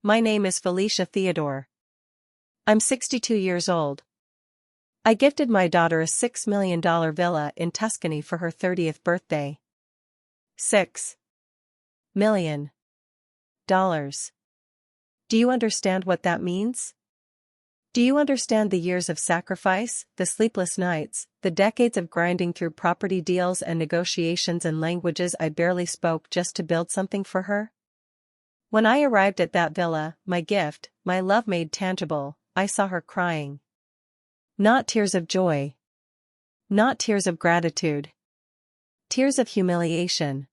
My name is Felicia Theodore. I'm 62 years old. I gifted my daughter a $6 million villa in Tuscany for her 30th birthday. $6 million. Do you understand what that means? Do you understand the years of sacrifice, the sleepless nights, the decades of grinding through property deals and negotiations in languages I barely spoke just to build something for her? When I arrived at that villa, my gift, my love made tangible, I saw her crying. Not tears of joy. Not tears of gratitude. Tears of humiliation.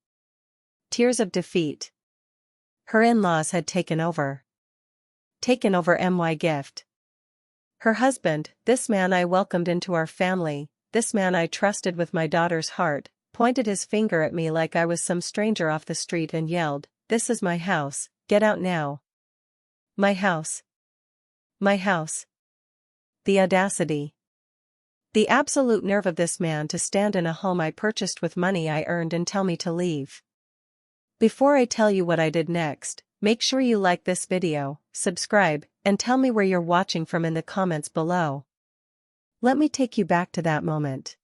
Tears of defeat. Her in-laws had taken over. Taken over my gift. Her husband, this man I welcomed into our family, this man I trusted with my daughter's heart, pointed his finger at me like I was some stranger off the street and yelled, "This is my house, get out now." My house. My house. The audacity. The absolute nerve of this man to stand in a home I purchased with money I earned and tell me to leave. Before I tell you what I did next, make sure you like this video, subscribe, and tell me where you're watching from in the comments below. Let me take you back to that moment.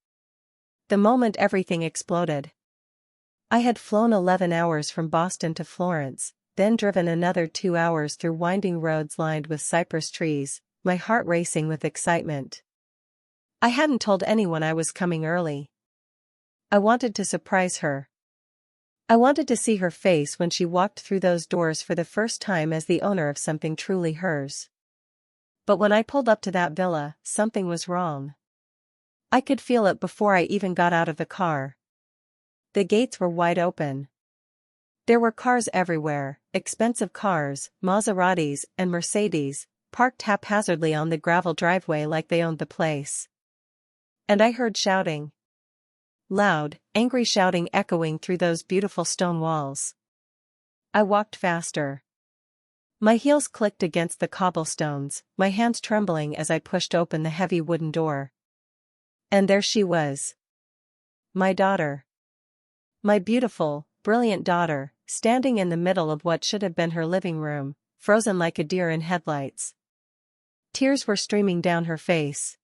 The moment everything exploded. I had flown 11 hours from Boston to Florence, then driven another 2 hours through winding roads lined with cypress trees, my heart racing with excitement. I hadn't told anyone I was coming early. I wanted to surprise her. I wanted to see her face when she walked through those doors for the first time as the owner of something truly hers. But when I pulled up to that villa, something was wrong. I could feel it before I even got out of the car. The gates were wide open. There were cars everywhere, expensive cars, Maseratis and Mercedes, parked haphazardly on the gravel driveway like they owned the place. And I heard shouting. Loud, angry shouting echoing through those beautiful stone walls. I walked faster. My heels clicked against the cobblestones, my hands trembling as I pushed open the heavy wooden door. And there she was. My daughter. My beautiful, brilliant daughter, standing in the middle of what should have been her living room, frozen like a deer in headlights. Tears were streaming down her face.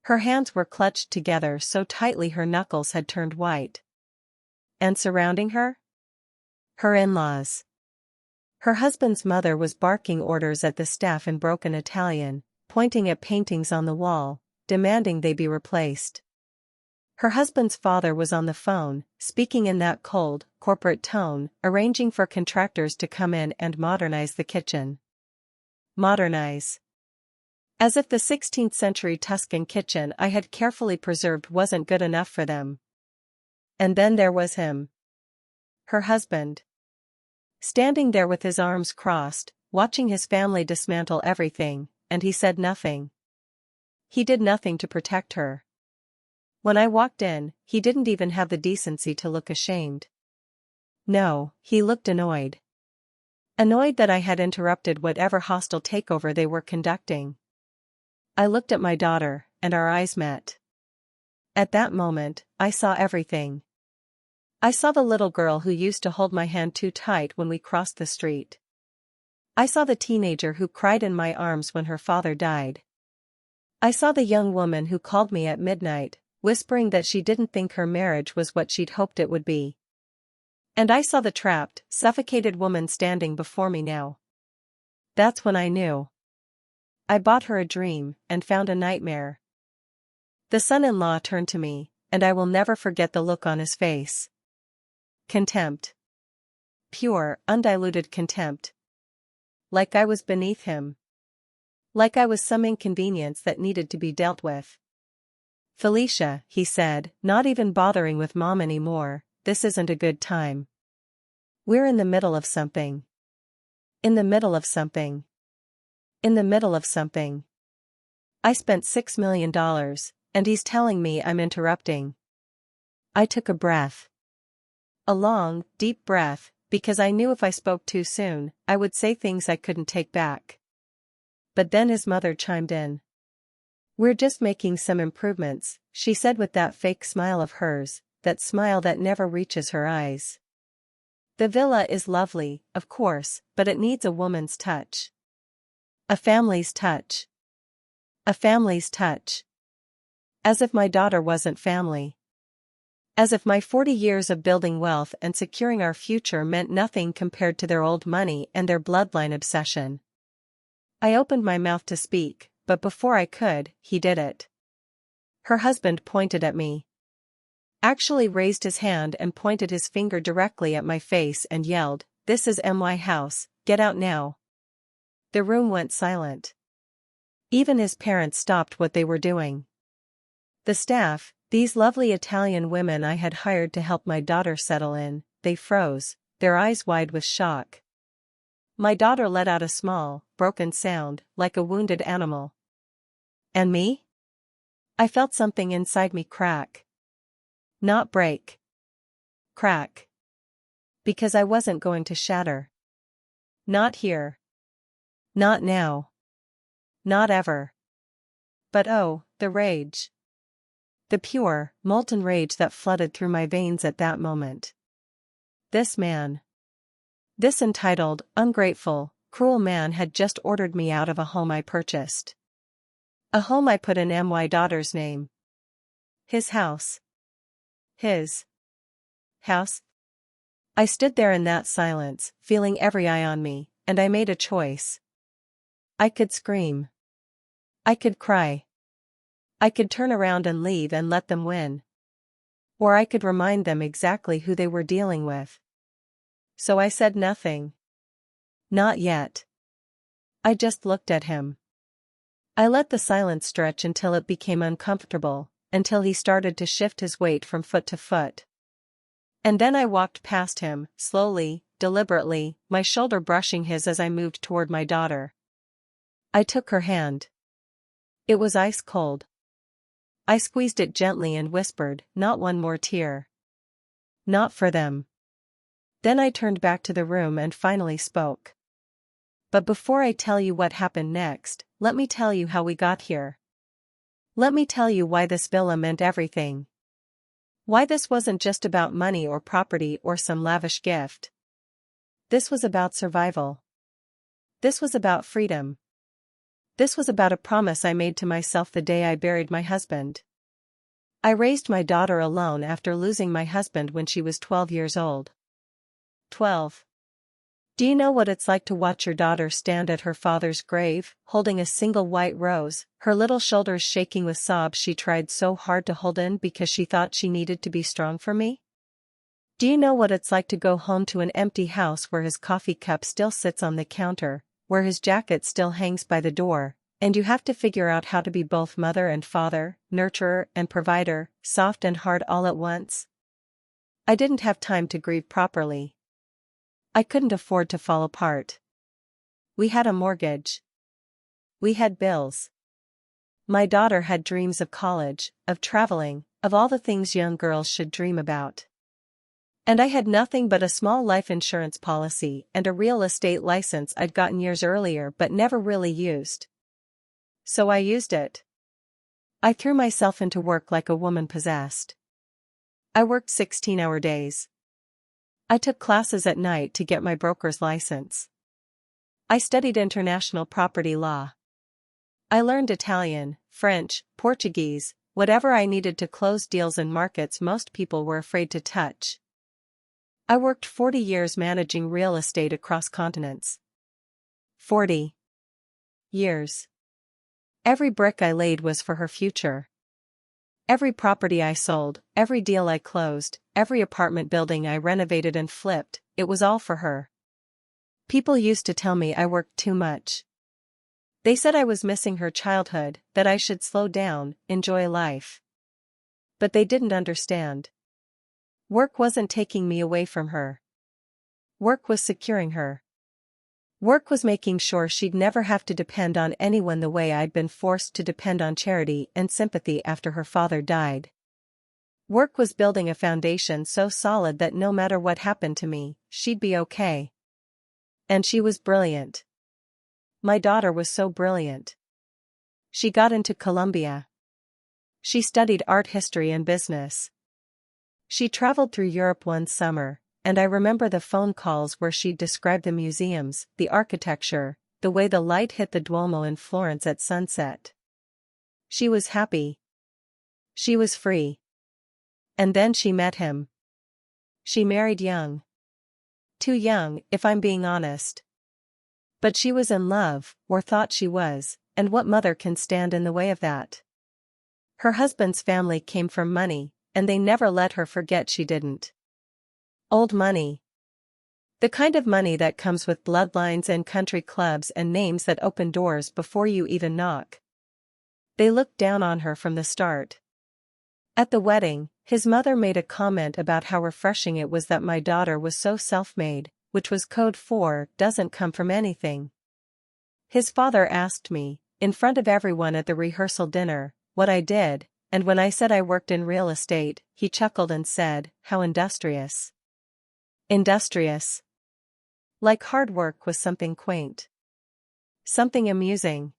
Her hands were clutched together so tightly her knuckles had turned white. And surrounding her? Her in-laws. Her husband's mother was barking orders at the staff in broken Italian, pointing at paintings on the wall, demanding they be replaced. Her husband's father was on the phone, speaking in that cold, corporate tone, arranging for contractors to come in and modernize the kitchen. Modernize. As if the 16th century Tuscan kitchen I had carefully preserved wasn't good enough for them. And then there was him. Her husband. Standing there with his arms crossed, watching his family dismantle everything, and he said nothing. He did nothing to protect her. When I walked in, he didn't even have the decency to look ashamed. No, he looked annoyed. Annoyed that I had interrupted whatever hostile takeover they were conducting. I looked at my daughter, and our eyes met. At that moment, I saw everything. I saw the little girl who used to hold my hand too tight when we crossed the street. I saw the teenager who cried in my arms when her father died. I saw the young woman who called me at midnight, whispering that she didn't think her marriage was what she'd hoped it would be. And I saw the trapped, suffocated woman standing before me now. That's when I knew. I bought her a dream, and found a nightmare. The son-in-law turned to me, and I will never forget the look on his face. Contempt. Pure, undiluted contempt. Like I was beneath him. Like I was some inconvenience that needed to be dealt with. Felicia, he said, not even bothering with Mom anymore, this isn't a good time. We're in the middle of something. In the middle of something. In the middle of something. I spent $6 million, and he's telling me I'm interrupting. I took a breath. A long, deep breath, because I knew if I spoke too soon, I would say things I couldn't take back. But then his mother chimed in. We're just making some improvements, she said with that fake smile of hers, that smile that never reaches her eyes. The villa is lovely, of course, but it needs a woman's touch. A family's touch. A family's touch. As if my daughter wasn't family. As if my 40 years of building wealth and securing our future meant nothing compared to their old money and their bloodline obsession. I opened my mouth to speak, but before I could, he did it. Her husband pointed at me. Actually raised his hand and pointed his finger directly at my face and yelled, "This is my house, get out now." The room went silent. Even his parents stopped what they were doing. The staff, these lovely Italian women I had hired to help my daughter settle in, they froze, their eyes wide with shock. My daughter let out a small, broken sound, like a wounded animal. And me? I felt something inside me crack. Not break. Crack. Because I wasn't going to shatter. Not here. Not now. Not ever. But oh, the rage. The pure, molten rage that flooded through my veins at that moment. This man. This entitled, ungrateful, cruel man had just ordered me out of a home I purchased. A home I put in my daughter's name. His house. His house. I stood there in that silence, feeling every eye on me, and I made a choice. I could scream. I could cry. I could turn around and leave and let them win. Or I could remind them exactly who they were dealing with. So I said nothing. Not yet. I just looked at him. I let the silence stretch until it became uncomfortable, until he started to shift his weight from foot to foot. And then I walked past him, slowly, deliberately, my shoulder brushing his as I moved toward my daughter. I took her hand. It was ice cold. I squeezed it gently and whispered, "Not one more tear. Not for them." Then I turned back to the room and finally spoke. But before I tell you what happened next, let me tell you how we got here. Let me tell you why this villa meant everything. Why this wasn't just about money or property or some lavish gift. This was about survival. This was about freedom. This was about a promise I made to myself the day I buried my husband. I raised my daughter alone after losing my husband when she was 12 years old. 12. Do you know what it's like to watch your daughter stand at her father's grave, holding a single white rose, her little shoulders shaking with sobs she tried so hard to hold in because she thought she needed to be strong for me? Do you know what it's like to go home to an empty house where his coffee cup still sits on the counter, where his jacket still hangs by the door, and you have to figure out how to be both mother and father, nurturer and provider, soft and hard all at once? I didn't have time to grieve properly. I couldn't afford to fall apart. We had a mortgage. We had bills. My daughter had dreams of college, of traveling, of all the things young girls should dream about. And I had nothing but a small life insurance policy and a real estate license I'd gotten years earlier but never really used. So I used it. I threw myself into work like a woman possessed. I worked 16-hour days. I took classes at night to get my broker's license. I studied international property law. I learned Italian, French, Portuguese, whatever I needed to close deals in markets most people were afraid to touch. I worked 40 years managing real estate across continents. 40 years. Every brick I laid was for her future. Every property I sold, every deal I closed, every apartment building I renovated and flipped, it was all for her. People used to tell me I worked too much. They said I was missing her childhood, that I should slow down, enjoy life. But they didn't understand. Work wasn't taking me away from her. Work was securing her. Work was making sure she'd never have to depend on anyone the way I'd been forced to depend on charity and sympathy after her father died. Work was building a foundation so solid that no matter what happened to me, she'd be okay. And she was brilliant. My daughter was so brilliant. She got into Columbia. She studied art history and business. She traveled through Europe one summer, and I remember the phone calls where she'd describe the museums, the architecture, the way the light hit the Duomo in Florence at sunset. She was happy. She was free. And then she met him. She married young. Too young, if I'm being honest. But she was in love, or thought she was, and what mother can stand in the way of that? Her husband's family came from money, and they never let her forget she didn't. Old money. The kind of money that comes with bloodlines and country clubs and names that open doors before you even knock. They looked down on her from the start. At the wedding, his mother made a comment about how refreshing it was that my daughter was so self-made, which was code for doesn't come from anything. His father asked me, in front of everyone at the rehearsal dinner, what I did, and when I said I worked in real estate, he chuckled and said, "How industrious." Industrious. Like hard work was something quaint. Something amusing.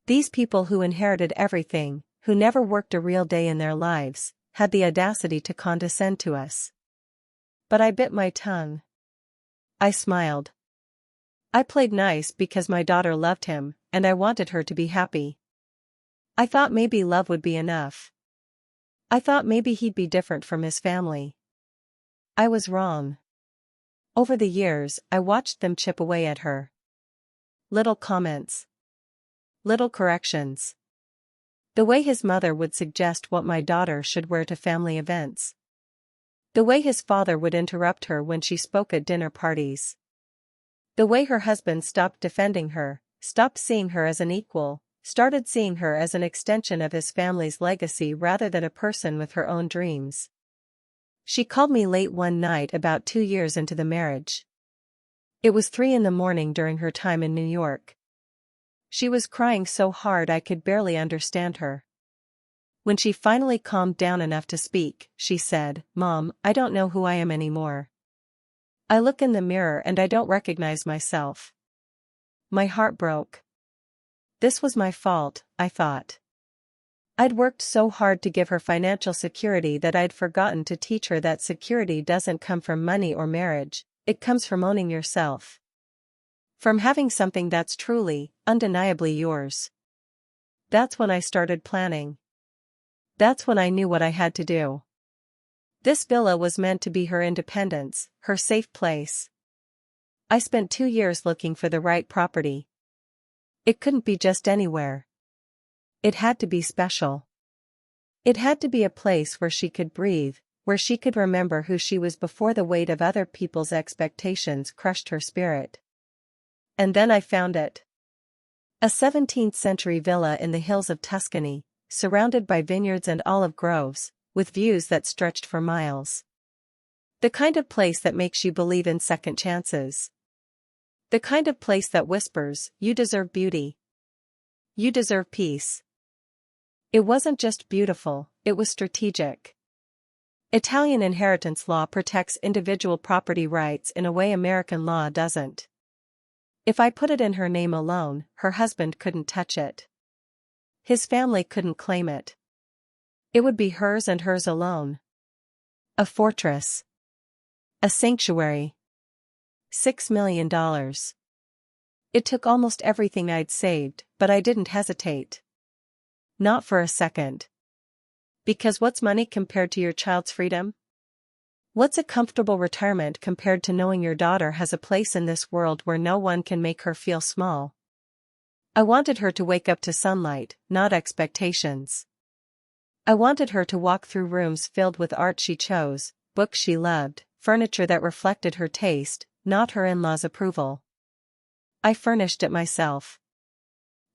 These people who inherited everything, who never worked a real day in their lives, had the audacity to condescend to us. But I bit my tongue. I smiled. I played nice because my daughter loved him, and I wanted her to be happy. I thought maybe love would be enough. I thought maybe he'd be different from his family. I was wrong. Over the years, I watched them chip away at her. Little comments. Little corrections. The way his mother would suggest what my daughter should wear to family events. The way his father would interrupt her when she spoke at dinner parties. The way her husband stopped defending her, stopped seeing her as an equal, started seeing her as an extension of his family's legacy rather than a person with her own dreams. She called me late one night about 2 years into the marriage. It was 3 a.m. during her time in New York. She was crying so hard I could barely understand her. When she finally calmed down enough to speak, she said, "Mom, I don't know who I am anymore. I look in the mirror and I don't recognize myself." My heart broke. This was my fault, I thought. I'd worked so hard to give her financial security that I'd forgotten to teach her that security doesn't come from money or marriage, it comes from owning yourself. From having something that's truly, undeniably yours. That's when I started planning. That's when I knew what I had to do. This villa was meant to be her independence, her safe place. I spent 2 years looking for the right property. It couldn't be just anywhere. It had to be special. It had to be a place where she could breathe, where she could remember who she was before the weight of other people's expectations crushed her spirit. And then I found it. A 17th-century villa in the hills of Tuscany, surrounded by vineyards and olive groves, with views that stretched for miles. The kind of place that makes you believe in second chances. The kind of place that whispers, "You deserve beauty. You deserve peace." It wasn't just beautiful, it was strategic. Italian inheritance law protects individual property rights in a way American law doesn't. If I put it in her name alone, her husband couldn't touch it. His family couldn't claim it. It would be hers and hers alone. A fortress. A sanctuary. $6 million. It took almost everything I'd saved, but I didn't hesitate. Not for a second. Because what's money compared to your child's freedom? What's a comfortable retirement compared to knowing your daughter has a place in this world where no one can make her feel small? I wanted her to wake up to sunlight, not expectations. I wanted her to walk through rooms filled with art she chose, books she loved, furniture that reflected her taste, not her in-laws' approval. I furnished it myself.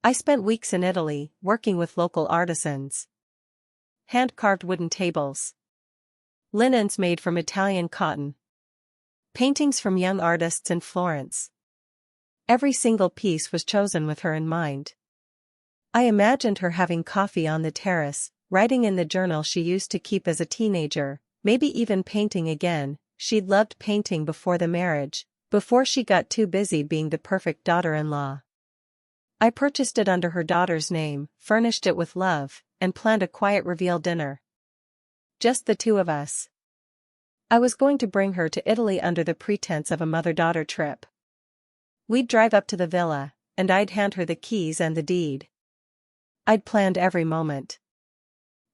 I spent weeks in Italy, working with local artisans. Hand-carved wooden tables. Linens made from Italian cotton. Paintings from young artists in Florence. Every single piece was chosen with her in mind. I imagined her having coffee on the terrace, writing in the journal she used to keep as a teenager, maybe even painting again. She'd loved painting before the marriage, before she got too busy being the perfect daughter-in-law. I purchased it under her daughter's name, furnished it with love, and planned a quiet reveal dinner. Just the two of us. I was going to bring her to Italy under the pretense of a mother-daughter trip. We'd drive up to the villa, and I'd hand her the keys and the deed. I'd planned every moment.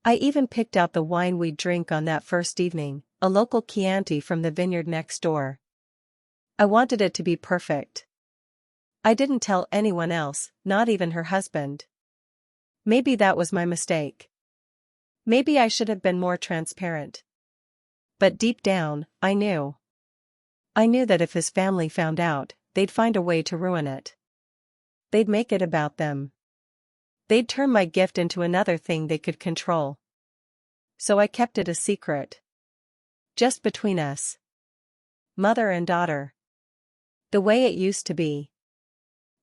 I even picked out the wine we'd drink on that first evening, a local Chianti from the vineyard next door. I wanted it to be perfect. I didn't tell anyone else, not even her husband. Maybe that was my mistake. Maybe I should have been more transparent. But deep down, I knew. I knew that if his family found out, they'd find a way to ruin it. They'd make it about them. They'd turn my gift into another thing they could control. So I kept it a secret. Just between us. Mother and daughter. The way it used to be.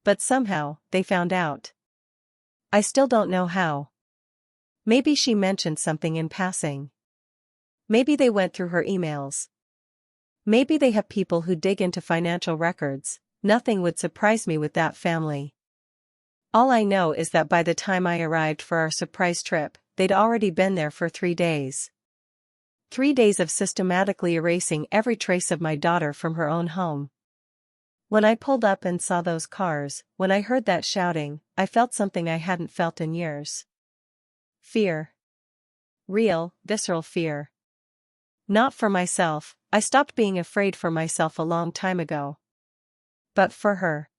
But somehow, they found out. I still don't know how. Maybe she mentioned something in passing. Maybe they went through her emails. Maybe they have people who dig into financial records. Nothing would surprise me with that family. All I know is that by the time I arrived for our surprise trip, they'd already been there for 3 days. 3 days of systematically erasing every trace of my daughter from her own home. When I pulled up and saw those cars, when I heard that shouting, I felt something I hadn't felt in years. Fear. Real, visceral fear. Not for myself, I stopped being afraid for myself a long time ago. But for her.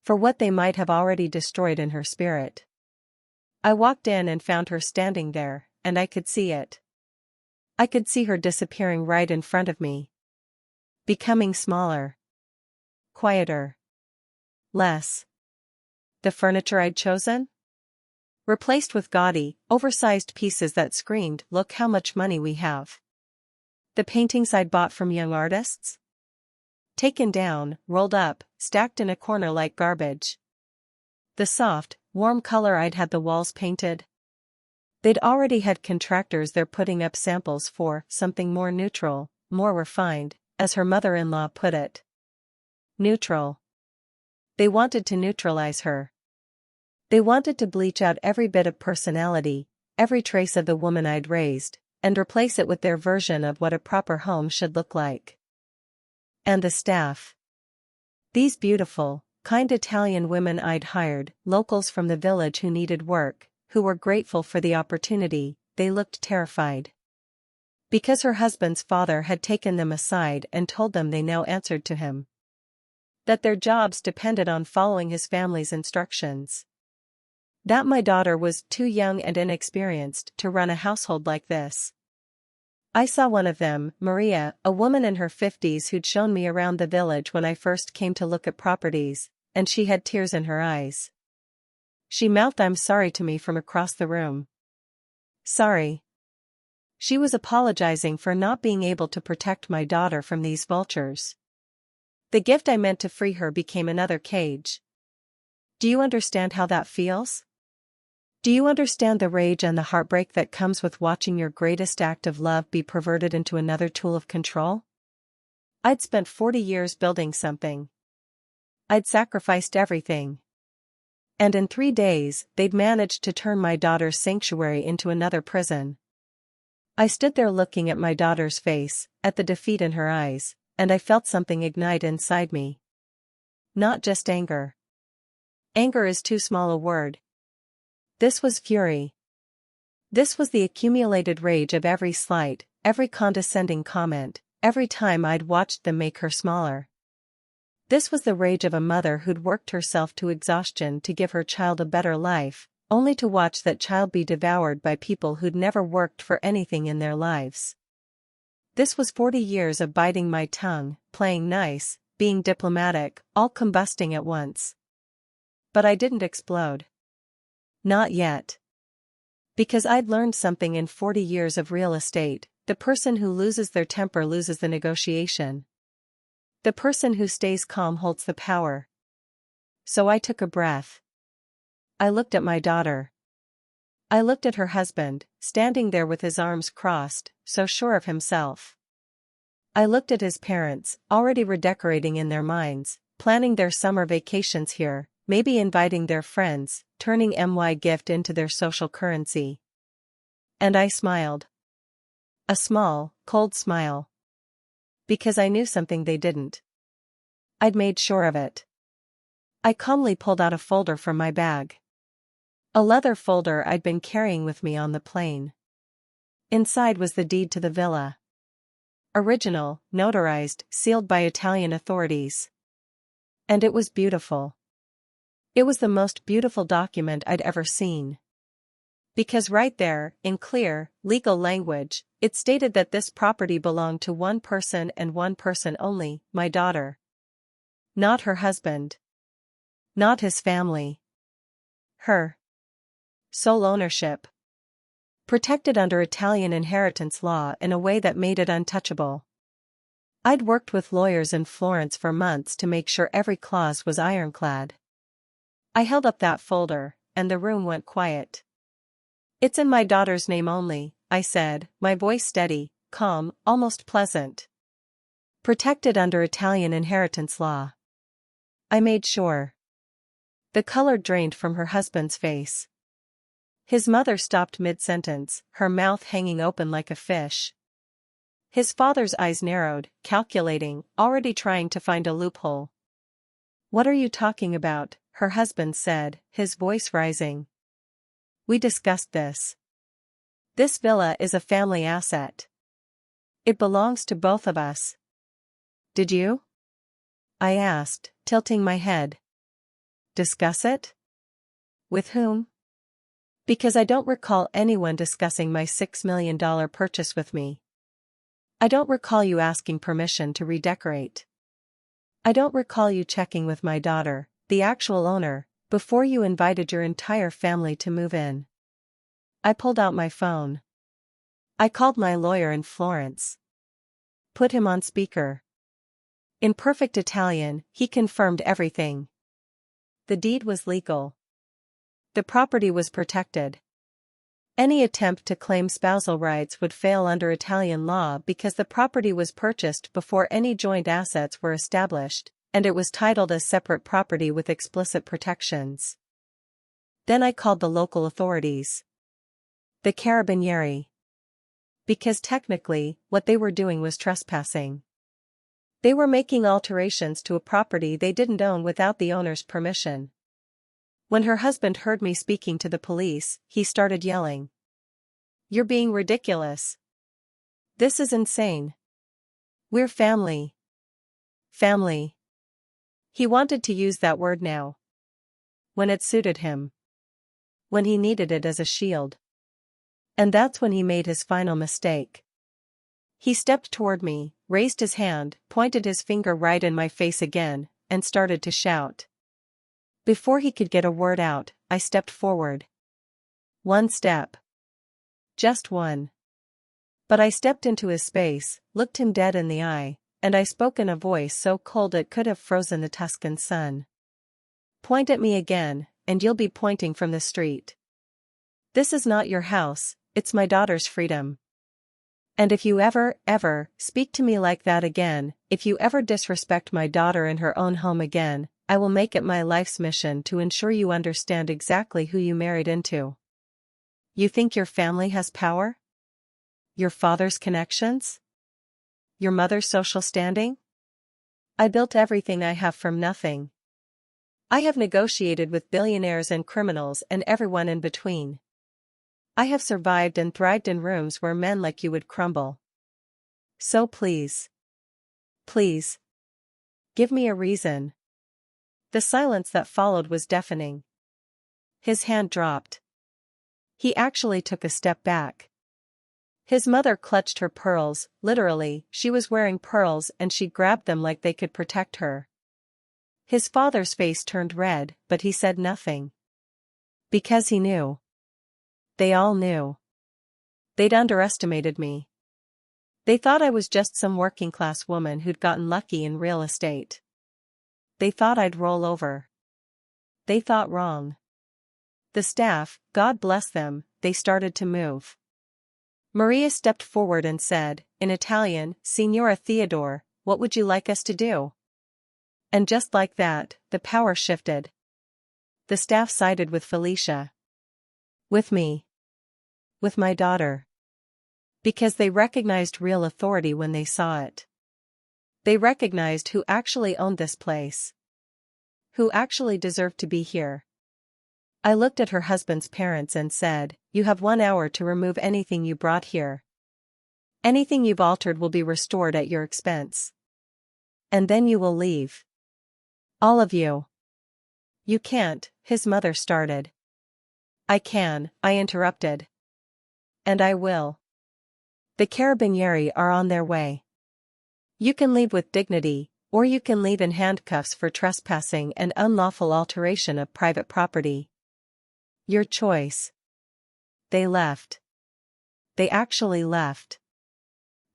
For what they might have already destroyed in her spirit. I walked in and found her standing there, and I could see it. I could see her disappearing right in front of me. Becoming smaller. Quieter. Less. The furniture I'd chosen? Replaced with gaudy, oversized pieces that screamed, "Look how much money we have." The paintings I'd bought from young artists? Taken down, rolled up, stacked in a corner like garbage. The soft, warm color I'd had the walls painted. They'd already had contractors there putting up samples for something more neutral, more refined, as her mother-in-law put it. Neutral. They wanted to neutralize her. They wanted to bleach out every bit of personality, every trace of the woman I'd raised, and replace it with their version of what a proper home should look like. And the staff. These beautiful, kind Italian women I'd hired, locals from the village who needed work, who were grateful for the opportunity, they looked terrified. Because her husband's father had taken them aside and told them they now answered to him. That their jobs depended on following his family's instructions. That my daughter was too young and inexperienced to run a household like this. I saw one of them, Maria, a woman in her 50s who'd shown me around the village when I first came to look at properties, and she had tears in her eyes. She mouthed "I'm sorry" to me from across the room. Sorry. She was apologizing for not being able to protect my daughter from these vultures. The gift I meant to free her became another cage. Do you understand how that feels? Do you understand the rage and the heartbreak that comes with watching your greatest act of love be perverted into another tool of control? I'd spent 40 years building something. I'd sacrificed everything. And in 3 days, they'd managed to turn my daughter's sanctuary into another prison. I stood there looking at my daughter's face, at the defeat in her eyes, and I felt something ignite inside me. Not just anger. Anger is too small a word. This was fury. This was the accumulated rage of every slight, every condescending comment, every time I'd watched them make her smaller. This was the rage of a mother who'd worked herself to exhaustion to give her child a better life, only to watch that child be devoured by people who'd never worked for anything in their lives. This was 40 years of biting my tongue, playing nice, being diplomatic, all combusting at once. But I didn't explode. Not yet. Because I'd learned something in 40 years of real estate: the person who loses their temper loses the negotiation. The person who stays calm holds the power. So I took a breath. I looked at my daughter. I looked at her husband, standing there with his arms crossed, so sure of himself. I looked at his parents, already redecorating in their minds, planning their summer vacations here, maybe inviting their friends, turning my gift into their social currency. And I smiled. A small, cold smile. Because I knew something they didn't. I'd made sure of it. I calmly pulled out a folder from my bag. A leather folder I'd been carrying with me on the plane. Inside was the deed to the villa. Original, notarized, sealed by Italian authorities. And it was beautiful. It was the most beautiful document I'd ever seen. Because right there, in clear, legal language, it stated that this property belonged to one person and one person only, my daughter. Not her husband. Not his family. Her. Sole ownership. Protected under Italian inheritance law in a way that made it untouchable. I'd worked with lawyers in Florence for months to make sure every clause was ironclad. I held up that folder, and the room went quiet. It's in my daughter's name only, I said, my voice steady, calm, almost pleasant. Protected under Italian inheritance law. I made sure. The color drained from her husband's face. His mother stopped mid-sentence, her mouth hanging open like a fish. His father's eyes narrowed, calculating, already trying to find a loophole. What are you talking about? Her husband said, his voice rising. We discussed this. This villa is a family asset. It belongs to both of us. Did you? I asked, tilting my head. Discuss it? With whom? Because I don't recall anyone discussing my $6 million purchase with me. I don't recall you asking permission to redecorate. I don't recall you checking with my daughter, the actual owner, before you invited your entire family to move in. I pulled out my phone. I called my lawyer in Florence. Put him on speaker. In perfect Italian, he confirmed everything. The deed was legal. The property was protected. Any attempt to claim spousal rights would fail under Italian law because the property was purchased before any joint assets were established, and it was titled as separate property with explicit protections. Then I called the local authorities. The Carabinieri. Because technically, what they were doing was trespassing. They were making alterations to a property they didn't own without the owner's permission. When her husband heard me speaking to the police, he started yelling. You're being ridiculous. This is insane. We're family. Family. He wanted to use that word now. When it suited him. When he needed it as a shield. And that's when he made his final mistake. He stepped toward me, raised his hand, pointed his finger right in my face again, and started to shout. Before he could get a word out, I stepped forward. One step. Just one. But I stepped into his space, looked him dead in the eye, and I spoke in a voice so cold it could have frozen the Tuscan sun. Point at me again, and you'll be pointing from the street. This is not your house, it's my daughter's freedom. And if you ever speak to me like that again, if you ever disrespect my daughter in her own home again, I will make it my life's mission to ensure you understand exactly who you married into. You think your family has power? Your father's connections? Your mother's social standing? I built everything I have from nothing. I have negotiated with billionaires and criminals and everyone in between. I have survived and thrived in rooms where men like you would crumble. So please. Please. Give me a reason. The silence that followed was deafening. His hand dropped. He actually took a step back. His mother clutched her pearls, literally, she was wearing pearls and she grabbed them like they could protect her. His father's face turned red, but he said nothing. Because he knew. They all knew. They'd underestimated me. They thought I was just some working-class woman who'd gotten lucky in real estate. They thought I'd roll over. They thought wrong. The staff, God bless them, they started to move. Maria stepped forward and said, in Italian, Signora Theodore, what would you like us to do? And just like that, the power shifted. The staff sided with Felicia. With me. With my daughter. Because they recognized real authority when they saw it. They recognized who actually owned this place. Who actually deserved to be here. I looked at her husband's parents and said, "You have 1 hour to remove anything you brought here. Anything you've altered will be restored at your expense. And then you will leave. All of you." "You can't," his mother started. "I can," I interrupted. "And I will. The carabinieri are on their way. You can leave with dignity, or you can leave in handcuffs for trespassing and unlawful alteration of private property. Your choice." They left. They actually left.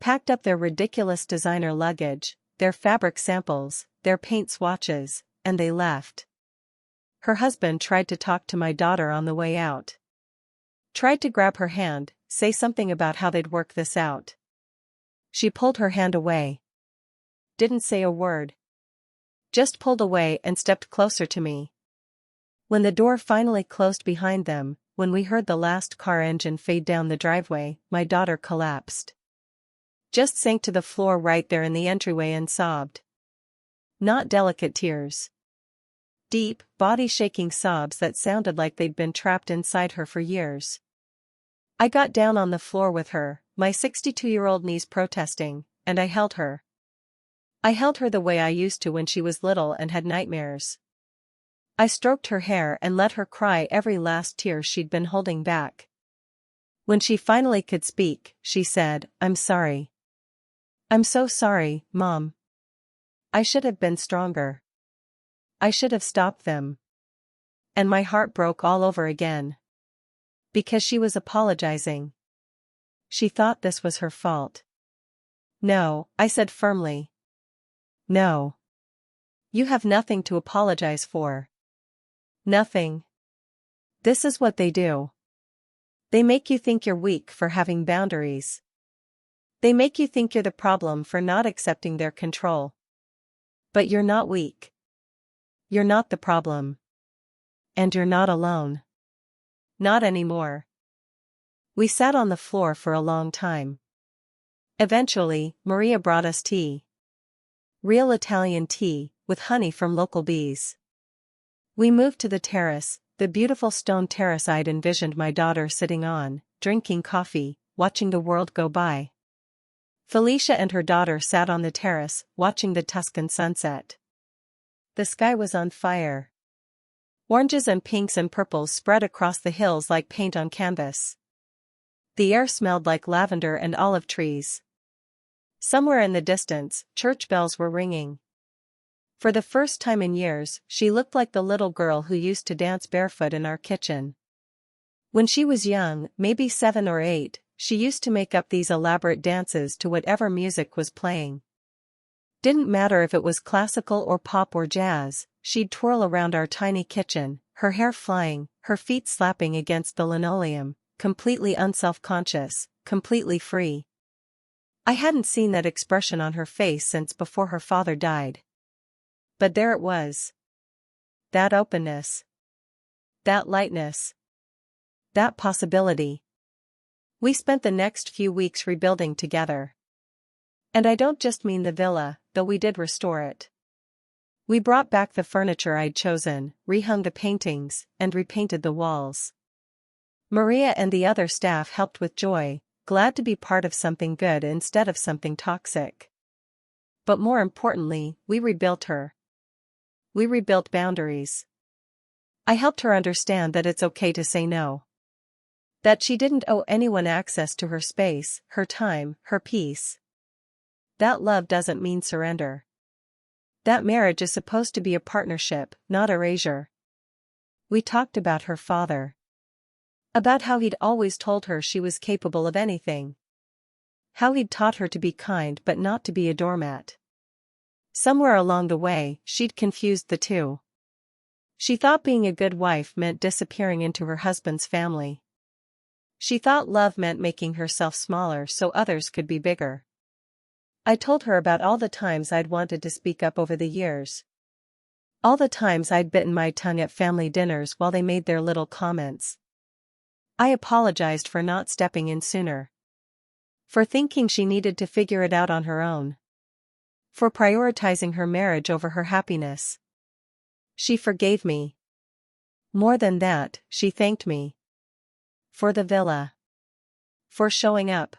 Packed up their ridiculous designer luggage, their fabric samples, their paint swatches, and they left. Her husband tried to talk to my daughter on the way out. Tried to grab her hand, say something about how they'd work this out. She pulled her hand away. Didn't say a word. Just pulled away and stepped closer to me. When the door finally closed behind them, when we heard the last car engine fade down the driveway, my daughter collapsed. Just sank to the floor right there in the entryway and sobbed. Not delicate tears. Deep, body-shaking sobs that sounded like they'd been trapped inside her for years. I got down on the floor with her, my 62-year-old knees protesting, and I held her. I held her the way I used to when she was little and had nightmares. I stroked her hair and let her cry every last tear she'd been holding back. When she finally could speak, she said, "I'm sorry. I'm so sorry, Mom. I should have been stronger. I should have stopped them." And my heart broke all over again. Because she was apologizing. She thought this was her fault. "No," I said firmly. "No. You have nothing to apologize for. Nothing. This is what they do. They make you think you're weak for having boundaries. They make you think you're the problem for not accepting their control. But you're not weak. You're not the problem. And you're not alone. Not anymore." We sat on the floor for a long time. Eventually, Maria brought us tea. Real Italian tea, with honey from local bees. We moved to the terrace, the beautiful stone terrace I'd envisioned my daughter sitting on, drinking coffee, watching the world go by. Felicia and her daughter sat on the terrace, watching the Tuscan sunset. The sky was on fire. Oranges and pinks and purples spread across the hills like paint on canvas. The air smelled like lavender and olive trees. Somewhere in the distance, church bells were ringing. For the first time in years, she looked like the little girl who used to dance barefoot in our kitchen. When she was young, maybe 7 or 8, she used to make up these elaborate dances to whatever music was playing. Didn't matter if it was classical or pop or jazz, she'd twirl around our tiny kitchen, her hair flying, her feet slapping against the linoleum, completely unself-conscious, completely free. I hadn't seen that expression on her face since before her father died. But there it was. That openness. That lightness. That possibility. We spent the next few weeks rebuilding together. And I don't just mean the villa, though we did restore it. We brought back the furniture I'd chosen, rehung the paintings, and repainted the walls. Maria and the other staff helped with joy, glad to be part of something good instead of something toxic. But more importantly, we rebuilt her. We rebuilt boundaries. I helped her understand that it's okay to say no. That she didn't owe anyone access to her space, her time, her peace. That love doesn't mean surrender. That marriage is supposed to be a partnership, not erasure. We talked about her father. About how he'd always told her she was capable of anything. How he'd taught her to be kind but not to be a doormat. Somewhere along the way, she'd confused the two. She thought being a good wife meant disappearing into her husband's family. She thought love meant making herself smaller so others could be bigger. I told her about all the times I'd wanted to speak up over the years. All the times I'd bitten my tongue at family dinners while they made their little comments. I apologized for not stepping in sooner. For thinking she needed to figure it out on her own. For prioritizing her marriage over her happiness. She forgave me. More than that, she thanked me. For the villa. For showing up.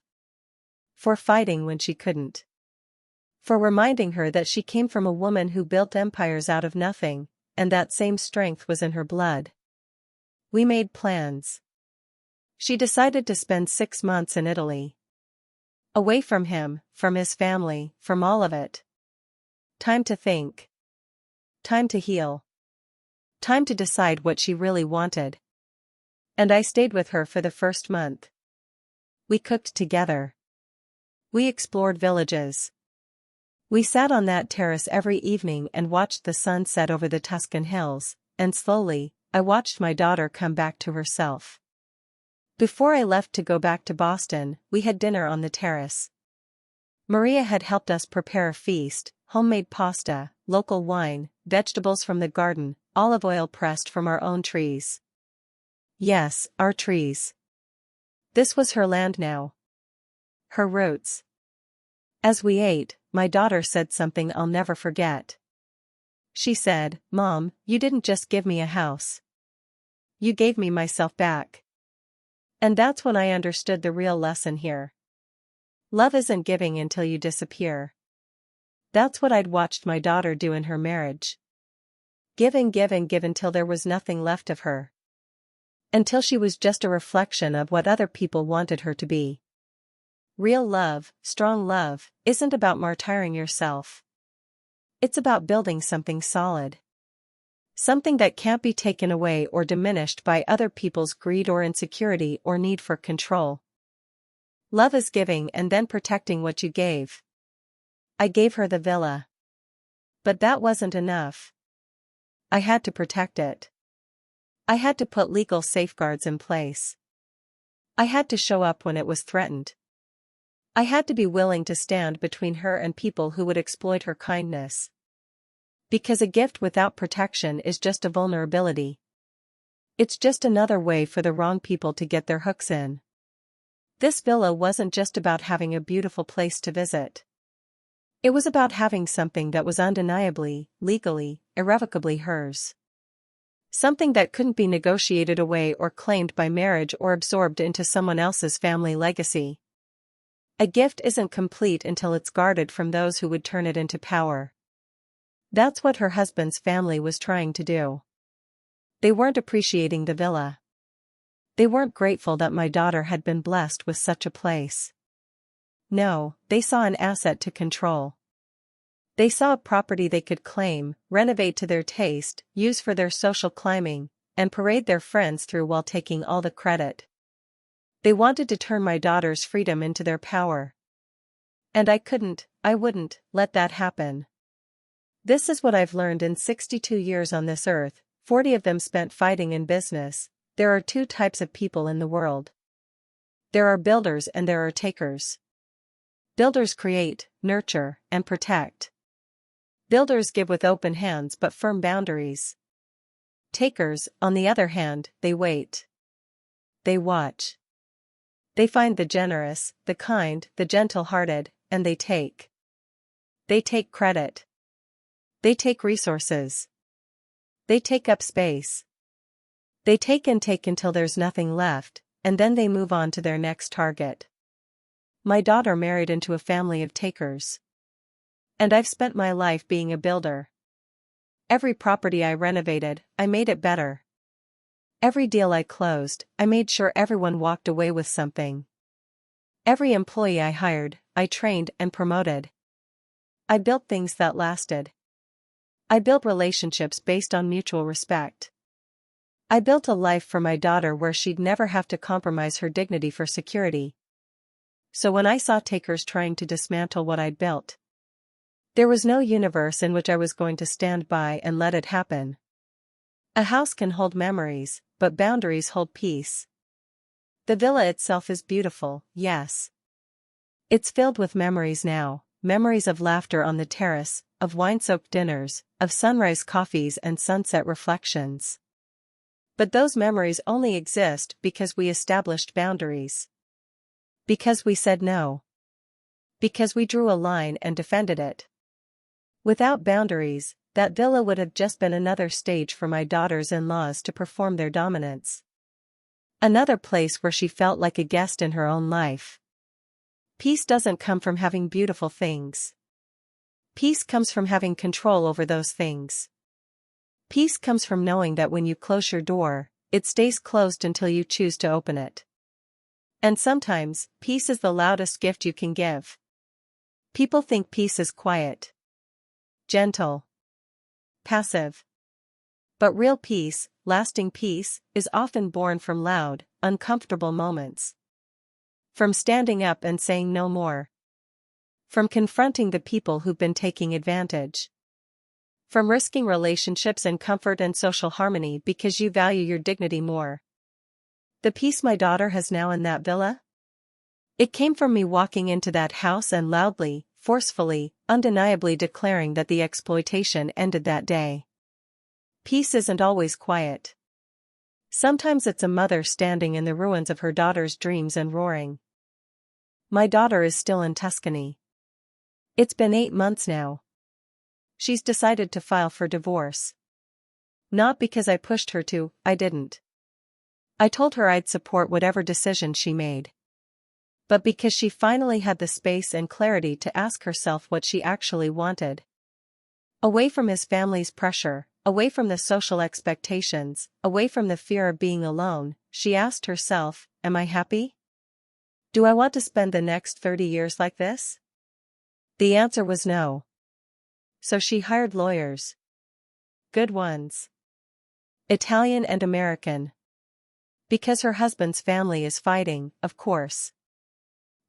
For fighting when she couldn't. For reminding her that she came from a woman who built empires out of nothing, and that same strength was in her blood. We made plans. She decided to spend 6 months in Italy. Away from him, from his family, from all of it. Time to think. Time to heal. Time to decide what she really wanted. And I stayed with her for the first month. We cooked together. We explored villages. We sat on that terrace every evening and watched the sun set over the Tuscan hills, and slowly, I watched my daughter come back to herself. Before I left to go back to Boston, we had dinner on the terrace. Maria had helped us prepare a feast: homemade pasta, local wine, vegetables from the garden, olive oil pressed from our own trees. Yes, our trees. This was her land now. Her roots. As we ate, my daughter said something I'll never forget. She said, "Mom, you didn't just give me a house. You gave me myself back." And that's when I understood the real lesson here. Love isn't giving until you disappear. That's what I'd watched my daughter do in her marriage. Give and give and give until there was nothing left of her. Until she was just a reflection of what other people wanted her to be. Real love, strong love, isn't about martyring yourself. It's about building something solid. Something that can't be taken away or diminished by other people's greed or insecurity or need for control. Love is giving and then protecting what you gave. I gave her the villa. But that wasn't enough. I had to protect it. I had to put legal safeguards in place. I had to show up when it was threatened. I had to be willing to stand between her and people who would exploit her kindness. Because a gift without protection is just a vulnerability. It's just another way for the wrong people to get their hooks in. This villa wasn't just about having a beautiful place to visit. It was about having something that was undeniably, legally, irrevocably hers. Something that couldn't be negotiated away or claimed by marriage or absorbed into someone else's family legacy. A gift isn't complete until it's guarded from those who would turn it into power. That's what her husband's family was trying to do. They weren't appreciating the villa. They weren't grateful that my daughter had been blessed with such a place. No, they saw an asset to control. They saw a property they could claim, renovate to their taste, use for their social climbing, and parade their friends through while taking all the credit. They wanted to turn my daughter's freedom into their power. And I wouldn't, let that happen. This is what I've learned in 62 years on this earth, 40 of them spent fighting in business. There are 2 types of people in the world. There are builders and there are takers. Builders create, nurture, and protect. Builders give with open hands but firm boundaries. Takers, on the other hand, they wait. They watch. They find the generous, the kind, the gentle-hearted, and they take. They take credit. They take resources. They take up space. They take and take until there's nothing left, and then they move on to their next target. My daughter married into a family of takers. And I've spent my life being a builder. Every property I renovated, I made it better. Every deal I closed, I made sure everyone walked away with something. Every employee I hired, I trained and promoted. I built things that lasted. I built relationships based on mutual respect. I built a life for my daughter where she'd never have to compromise her dignity for security. So when I saw takers trying to dismantle what I'd built, there was no universe in which I was going to stand by and let it happen. A house can hold memories, but boundaries hold peace. The villa itself is beautiful, yes. It's filled with memories now, memories of laughter on the terrace, of wine-soaked dinners, of sunrise coffees and sunset reflections. But those memories only exist because we established boundaries. Because we said no. Because we drew a line and defended it. Without boundaries, that villa would have just been another stage for my daughters-in-laws to perform their dominance. Another place where she felt like a guest in her own life. Peace doesn't come from having beautiful things. Peace comes from having control over those things. Peace comes from knowing that when you close your door, it stays closed until you choose to open it. And sometimes, peace is the loudest gift you can give. People think peace is quiet, gentle, passive. But real peace, lasting peace, is often born from loud, uncomfortable moments. From standing up and saying no more. From confronting the people who've been taking advantage. From risking relationships and comfort and social harmony because you value your dignity more. The peace my daughter has now in that villa? It came from me walking into that house and loudly, forcefully, undeniably declaring that the exploitation ended that day. Peace isn't always quiet. Sometimes it's a mother standing in the ruins of her daughter's dreams and roaring. My daughter is still in Tuscany. It's been 8 months now. She's decided to file for divorce. Not because I pushed her to, I didn't. I told her I'd support whatever decision she made. But because she finally had the space and clarity to ask herself what she actually wanted. Away from his family's pressure, away from the social expectations, away from the fear of being alone, she asked herself, am I happy? Do I want to spend the next 30 years like this? The answer was no. So she hired lawyers. Good ones. Italian and American. Because her husband's family is fighting, of course.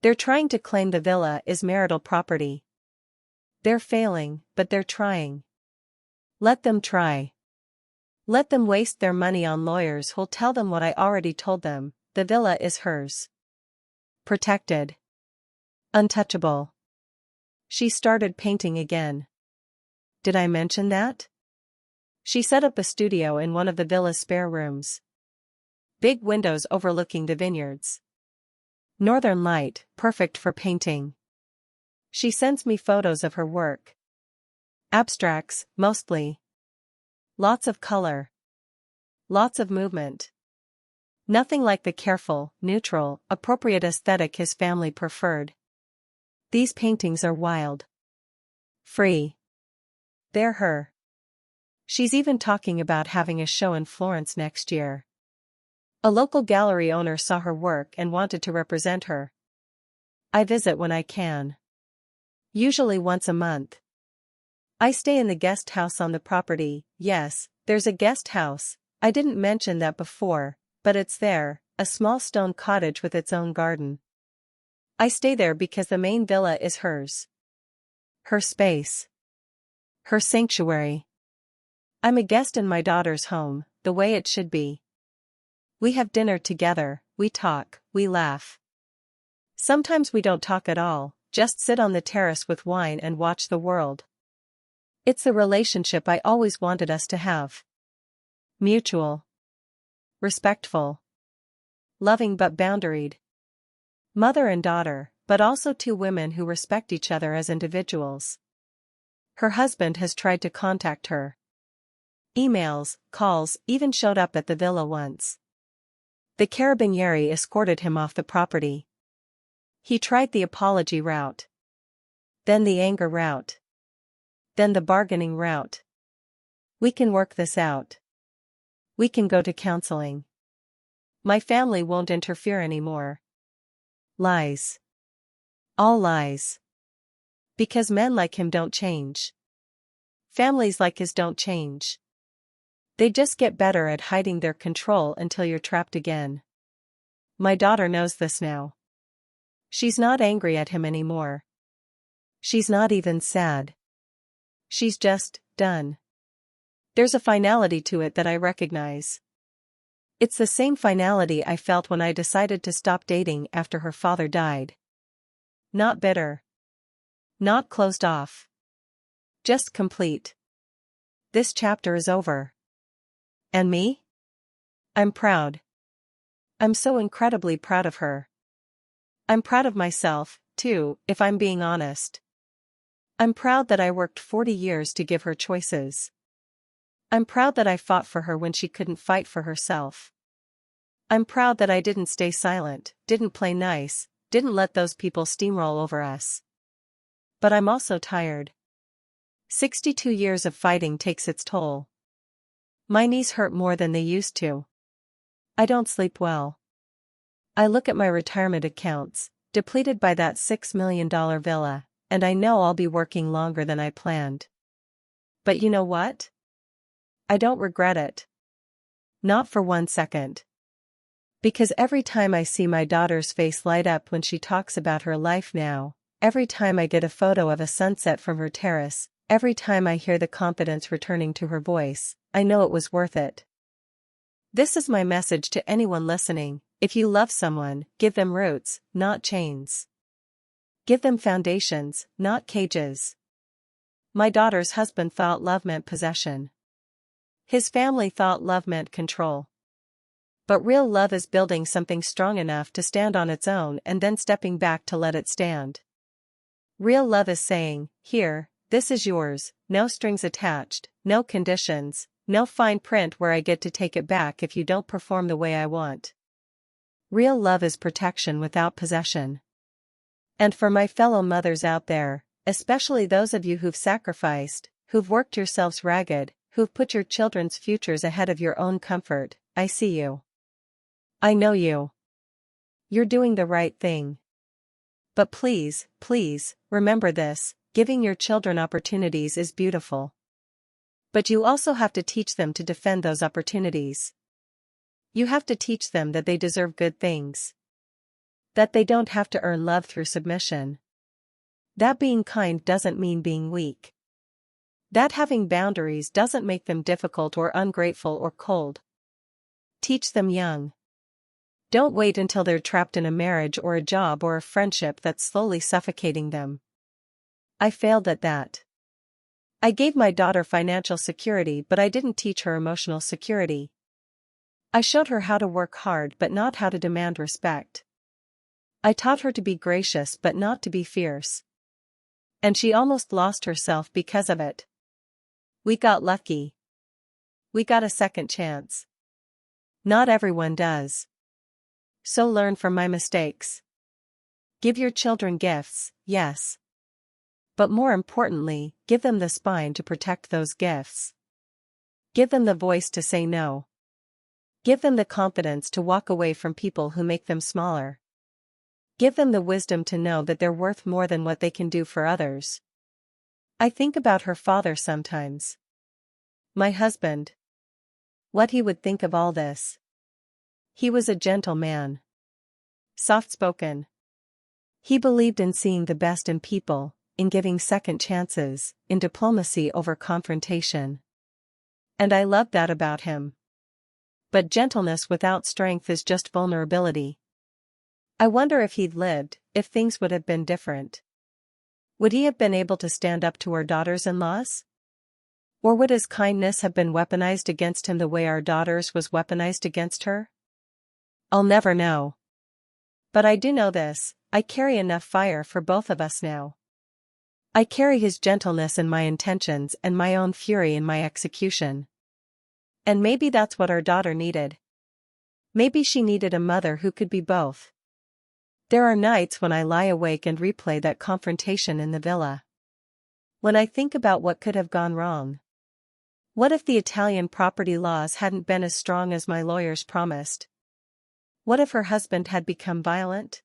They're trying to claim the villa is marital property. They're failing, but they're trying. Let them try. Let them waste their money on lawyers who'll tell them what I already told them, the villa is hers. Protected. Untouchable. She started painting again. Did I mention that? She set up a studio in one of the villa's spare rooms. Big windows overlooking the vineyards. Northern light, perfect for painting. She sends me photos of her work. Abstracts, mostly. Lots of color. Lots of movement. Nothing like the careful, neutral, appropriate aesthetic his family preferred. These paintings are wild. Free. They're her. She's even talking about having a show in Florence next year. A local gallery owner saw her work and wanted to represent her. I visit when I can. Usually once a month. I stay in the guest house on the property. Yes, there's a guest house. I didn't mention that before, but it's there, a small stone cottage with its own garden. I stay there because the main villa is hers. Her space. Her sanctuary. I'm a guest in my daughter's home, the way it should be. We have dinner together, we talk, we laugh. Sometimes we don't talk at all, just sit on the terrace with wine and watch the world. It's the relationship I always wanted us to have. Mutual. Respectful. Loving but boundaried. Mother and daughter, but also two women who respect each other as individuals. Her husband has tried to contact her. Emails, calls, even showed up at the villa once. The carabinieri escorted him off the property. He tried the apology route. Then the anger route. Then the bargaining route. We can work this out. We can go to counseling. My family won't interfere anymore. Lies. All lies. Because men like him don't change. Families like his don't change. They just get better at hiding their control until you're trapped again. My daughter knows this now. She's not angry at him anymore. She's not even sad. She's just done. There's a finality to it that I recognize. It's the same finality I felt when I decided to stop dating after her father died. Not bitter. Not closed off. Just complete. This chapter is over. And me? I'm proud. I'm so incredibly proud of her. I'm proud of myself, too, if I'm being honest. I'm proud that I worked 40 years to give her choices. I'm proud that I fought for her when she couldn't fight for herself. I'm proud that I didn't stay silent, didn't play nice, didn't let those people steamroll over us. But I'm also tired. 62 years of fighting takes its toll. My knees hurt more than they used to. I don't sleep well. I look at my retirement accounts, depleted by that $6 million villa, and I know I'll be working longer than I planned. But you know what? I don't regret it. Not for 1 second. Because every time I see my daughter's face light up when she talks about her life now, every time I get a photo of a sunset from her terrace, every time I hear the confidence returning to her voice, I know it was worth it. This is my message to anyone listening: if you love someone, give them roots, not chains. Give them foundations, not cages. My daughter's husband thought love meant possession. His family thought love meant control. But real love is building something strong enough to stand on its own and then stepping back to let it stand. Real love is saying, here, this is yours, no strings attached, no conditions, no fine print where I get to take it back if you don't perform the way I want. Real love is protection without possession. And for my fellow mothers out there, especially those of you who've sacrificed, who've worked yourselves ragged, who've put your children's futures ahead of your own comfort, I see you. I know you. You're doing the right thing. But please, please, remember this: giving your children opportunities is beautiful. But you also have to teach them to defend those opportunities. You have to teach them that they deserve good things. That they don't have to earn love through submission. That being kind doesn't mean being weak. That having boundaries doesn't make them difficult or ungrateful or cold. Teach them young. Don't wait until they're trapped in a marriage or a job or a friendship that's slowly suffocating them. I failed at that. I gave my daughter financial security, but I didn't teach her emotional security. I showed her how to work hard but not how to demand respect. I taught her to be gracious but not to be fierce. And she almost lost herself because of it. We got lucky. We got a second chance. Not everyone does. So learn from my mistakes. Give your children gifts, yes. But more importantly, give them the spine to protect those gifts. Give them the voice to say no. Give them the confidence to walk away from people who make them smaller. Give them the wisdom to know that they're worth more than what they can do for others. I think about her father sometimes. My husband. What he would think of all this. He was a gentle man. Soft-spoken. He believed in seeing the best in people, in giving second chances, in diplomacy over confrontation. And I loved that about him. But gentleness without strength is just vulnerability. I wonder if he'd lived, if things would have been different. Would he have been able to stand up to our daughters-in-laws? Or would his kindness have been weaponized against him the way our daughter's was weaponized against her? I'll never know. But I do know this: I carry enough fire for both of us now. I carry his gentleness in my intentions and my own fury in my execution. And maybe that's what our daughter needed. Maybe she needed a mother who could be both. There are nights when I lie awake and replay that confrontation in the villa. When I think about what could have gone wrong. What if the Italian property laws hadn't been as strong as my lawyers promised? What if her husband had become violent?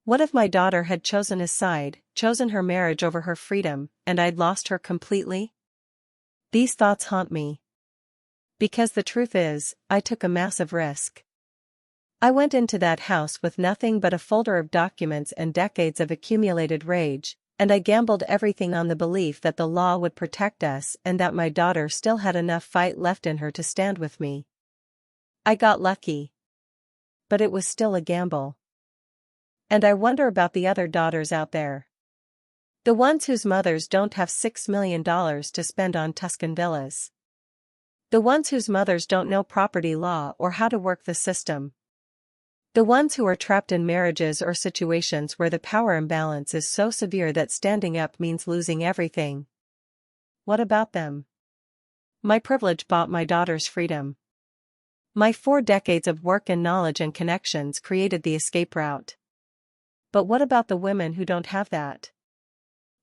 What if my daughter had chosen his side, chosen her marriage over her freedom, and I'd lost her completely? These thoughts haunt me. Because the truth is, I took a massive risk. I went into that house with nothing but a folder of documents and decades of accumulated rage, and I gambled everything on the belief that the law would protect us and that my daughter still had enough fight left in her to stand with me. I got lucky. But it was still a gamble. And I wonder about the other daughters out there. The ones whose mothers don't have $6 million to spend on Tuscan villas. The ones whose mothers don't know property law or how to work the system. The ones who are trapped in marriages or situations where the power imbalance is so severe that standing up means losing everything. What about them? My privilege bought my daughter's freedom. My 4 decades of work and knowledge and connections created the escape route. But what about the women who don't have that?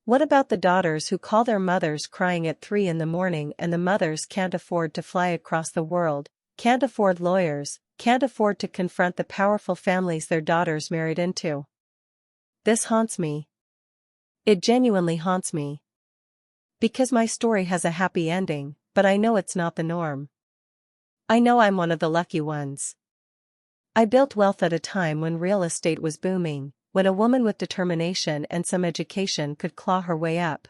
What about the daughters who call their mothers crying at 3 in the morning and the mothers can't afford to fly across the world, can't afford lawyers, can't afford to confront the powerful families their daughters married into? This haunts me. It genuinely haunts me. Because my story has a happy ending, but I know it's not the norm. I know I'm one of the lucky ones. I built wealth at a time when real estate was booming, when a woman with determination and some education could claw her way up.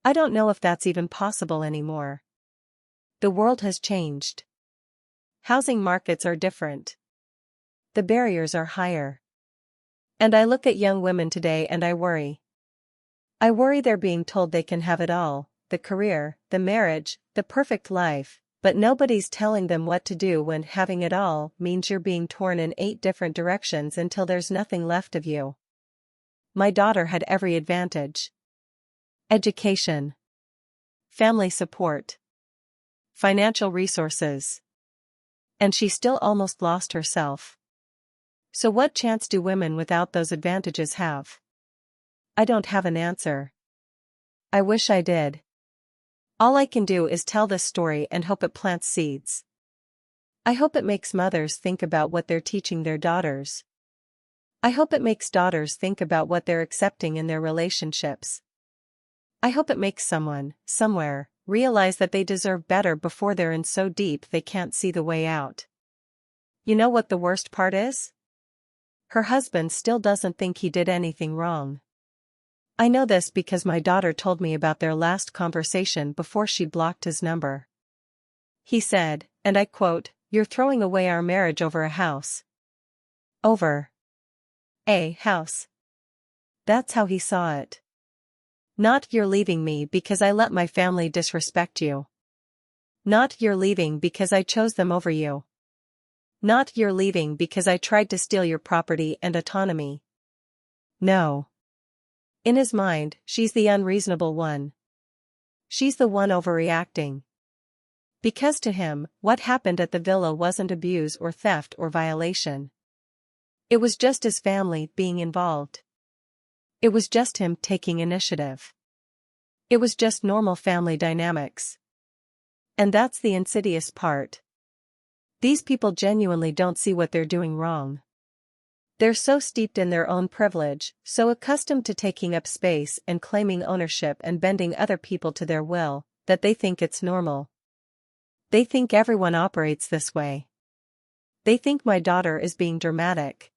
I don't know if that's even possible anymore. The world has changed. Housing markets are different. The barriers are higher. And I look at young women today and I worry. I worry they're being told they can have it all, the career, the marriage, the perfect life, but nobody's telling them what to do when having it all means you're being torn in 8 different directions until there's nothing left of you. My daughter had every advantage. Education. Family support. Financial resources. And she still almost lost herself. So what chance do women without those advantages have? I don't have an answer. I wish I did. All I can do is tell this story and hope it plants seeds. I hope it makes mothers think about what they're teaching their daughters. I hope it makes daughters think about what they're accepting in their relationships. I hope it makes someone, somewhere, realize that they deserve better before they're in so deep they can't see the way out. You know what the worst part is? Her husband still doesn't think he did anything wrong. I know this because my daughter told me about their last conversation before she blocked his number. He said, and I quote, "You're throwing away our marriage over a house." Over a house. That's how he saw it. Not "you're leaving me because I let my family disrespect you." Not "you're leaving because I chose them over you." Not "you're leaving because I tried to steal your property and autonomy." No. In his mind, she's the unreasonable one. She's the one overreacting. Because to him, what happened at the villa wasn't abuse or theft or violation. It was just his family being involved. It was just him taking initiative. It was just normal family dynamics. And that's the insidious part. These people genuinely don't see what they're doing wrong. They're so steeped in their own privilege, so accustomed to taking up space and claiming ownership and bending other people to their will, that they think it's normal. They think everyone operates this way. They think my daughter is being dramatic.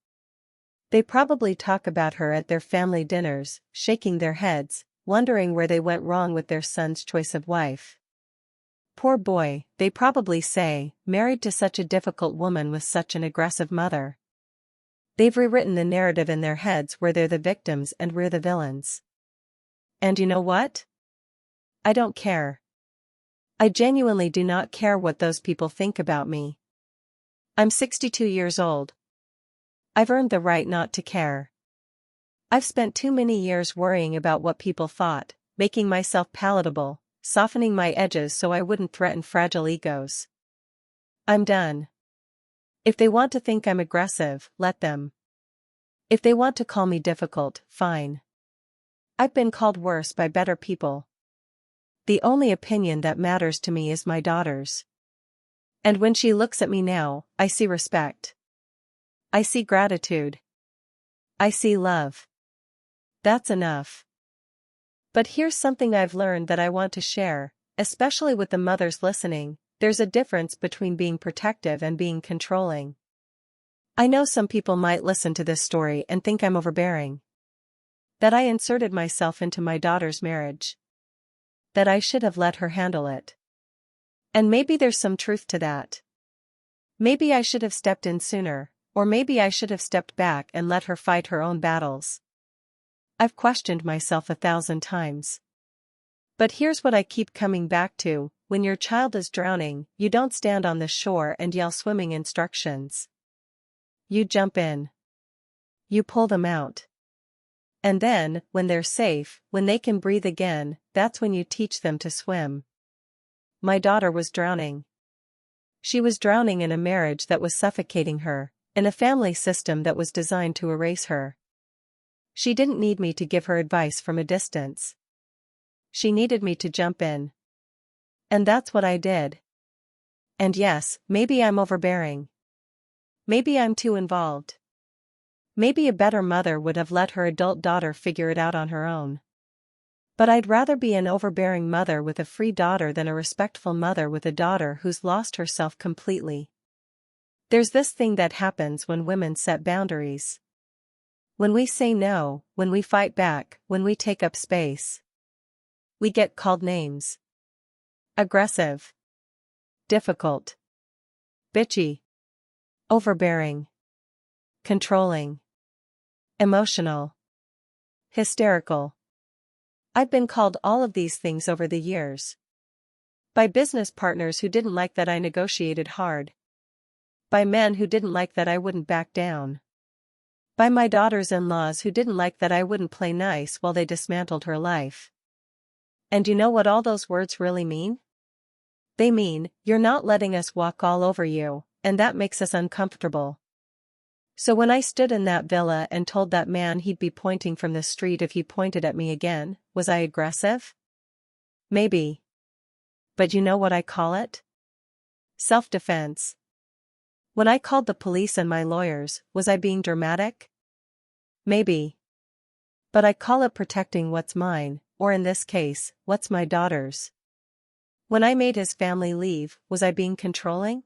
They probably talk about her at their family dinners, shaking their heads, wondering where they went wrong with their son's choice of wife. Poor boy, they probably say, married to such a difficult woman with such an aggressive mother. They've rewritten the narrative in their heads where they're the victims and we're the villains. And you know what? I don't care. I genuinely do not care what those people think about me. I'm 62 years old. I've earned the right not to care. I've spent too many years worrying about what people thought, making myself palatable, softening my edges so I wouldn't threaten fragile egos. I'm done. If they want to think I'm aggressive, let them. If they want to call me difficult, fine. I've been called worse by better people. The only opinion that matters to me is my daughter's. And when she looks at me now, I see respect. I see gratitude. I see love. That's enough. But here's something I've learned that I want to share, especially with the mothers listening. There's a difference between being protective and being controlling. I know some people might listen to this story and think I'm overbearing. That I inserted myself into my daughter's marriage. That I should have let her handle it. And maybe there's some truth to that. Maybe I should have stepped in sooner, or maybe I should have stepped back and let her fight her own battles. I've questioned myself 1,000 times. But here's what I keep coming back to: when your child is drowning, you don't stand on the shore and yell swimming instructions. You jump in. You pull them out. And then, when they're safe, when they can breathe again, that's when you teach them to swim. My daughter was drowning. She was drowning in a marriage that was suffocating her, in a family system that was designed to erase her. She didn't need me to give her advice from a distance. She needed me to jump in. And that's what I did. And yes, maybe I'm overbearing. Maybe I'm too involved. Maybe a better mother would have let her adult daughter figure it out on her own. But I'd rather be an overbearing mother with a free daughter than a respectful mother with a daughter who's lost herself completely. There's this thing that happens when women set boundaries. When we say no, when we fight back, when we take up space. We get called names. Aggressive. Difficult. Bitchy. Overbearing. Controlling. Emotional. Hysterical. I've been called all of these things over the years. By business partners who didn't like that I negotiated hard. By men who didn't like that I wouldn't back down. By my daughters-in-laws who didn't like that I wouldn't play nice while they dismantled her life. And you know what all those words really mean? They mean, you're not letting us walk all over you, and that makes us uncomfortable. So when I stood in that villa and told that man he'd be pointing from the street if he pointed at me again, was I aggressive? Maybe. But you know what I call it? Self-defense. When I called the police and my lawyers, was I being dramatic? Maybe. But I call it protecting what's mine, or in this case, what's my daughter's. When I made his family leave, was I being controlling?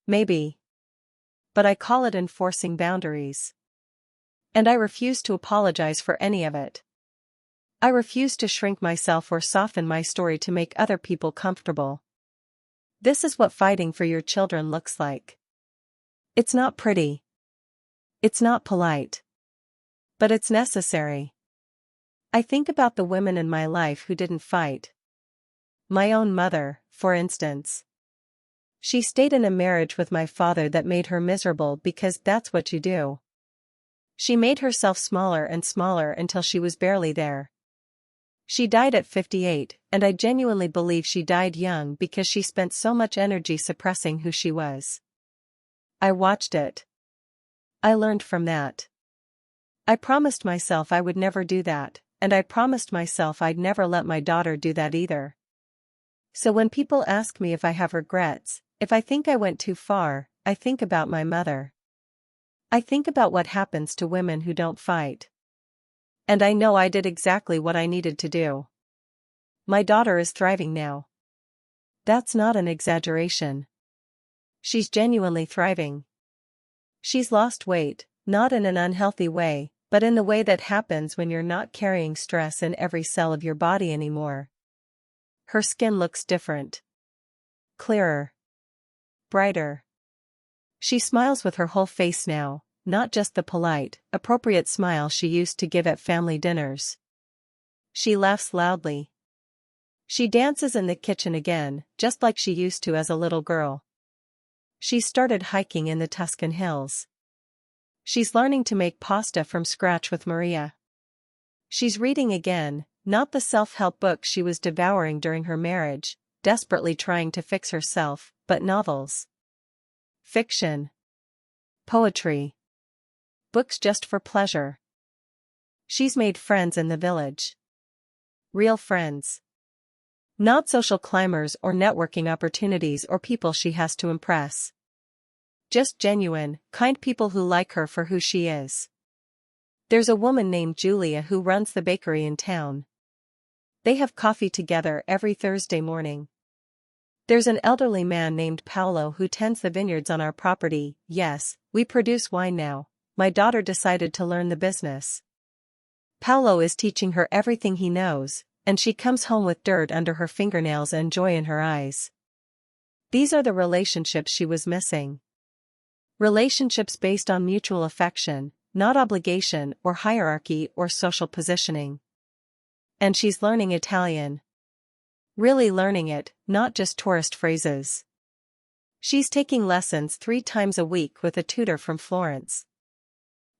Maybe. But I call it enforcing boundaries. And I refuse to apologize for any of it. I refuse to shrink myself or soften my story to make other people comfortable. This is what fighting for your children looks like. It's not pretty. It's not polite. But it's necessary. I think about the women in my life who didn't fight. My own mother, for instance. She stayed in a marriage with my father that made her miserable because that's what you do. She made herself smaller and smaller until she was barely there. She died at 58, and I genuinely believe she died young because she spent so much energy suppressing who she was. I watched it. I learned from that. I promised myself I would never do that, and I promised myself I'd never let my daughter do that either. So when people ask me if I have regrets, if I think I went too far, I think about my mother. I think about what happens to women who don't fight. And I know I did exactly what I needed to do. My daughter is thriving now. That's not an exaggeration. She's genuinely thriving. She's lost weight, not in an unhealthy way, but in the way that happens when you're not carrying stress in every cell of your body anymore. Her skin looks different. Clearer. Brighter. She smiles with her whole face now, not just the polite, appropriate smile she used to give at family dinners. She laughs loudly. She dances in the kitchen again, just like she used to as a little girl. She started hiking in the Tuscan hills. She's learning to make pasta from scratch with Maria. She's reading again, not the self-help books she was devouring during her marriage, desperately trying to fix herself, but novels. Fiction. Poetry. Books just for pleasure. She's made friends in the village. Real friends. Not social climbers or networking opportunities or people she has to impress. Just genuine, kind people who like her for who she is. There's a woman named Julia who runs the bakery in town. They have coffee together every Thursday morning. There's an elderly man named Paolo who tends the vineyards on our property. Yes, we produce wine now. My daughter decided to learn the business. Paolo is teaching her everything he knows, and she comes home with dirt under her fingernails and joy in her eyes. These are the relationships she was missing. Relationships based on mutual affection, not obligation or hierarchy or social positioning. And she's learning Italian. Really learning it, not just tourist phrases. She's taking lessons 3 times a week with a tutor from Florence.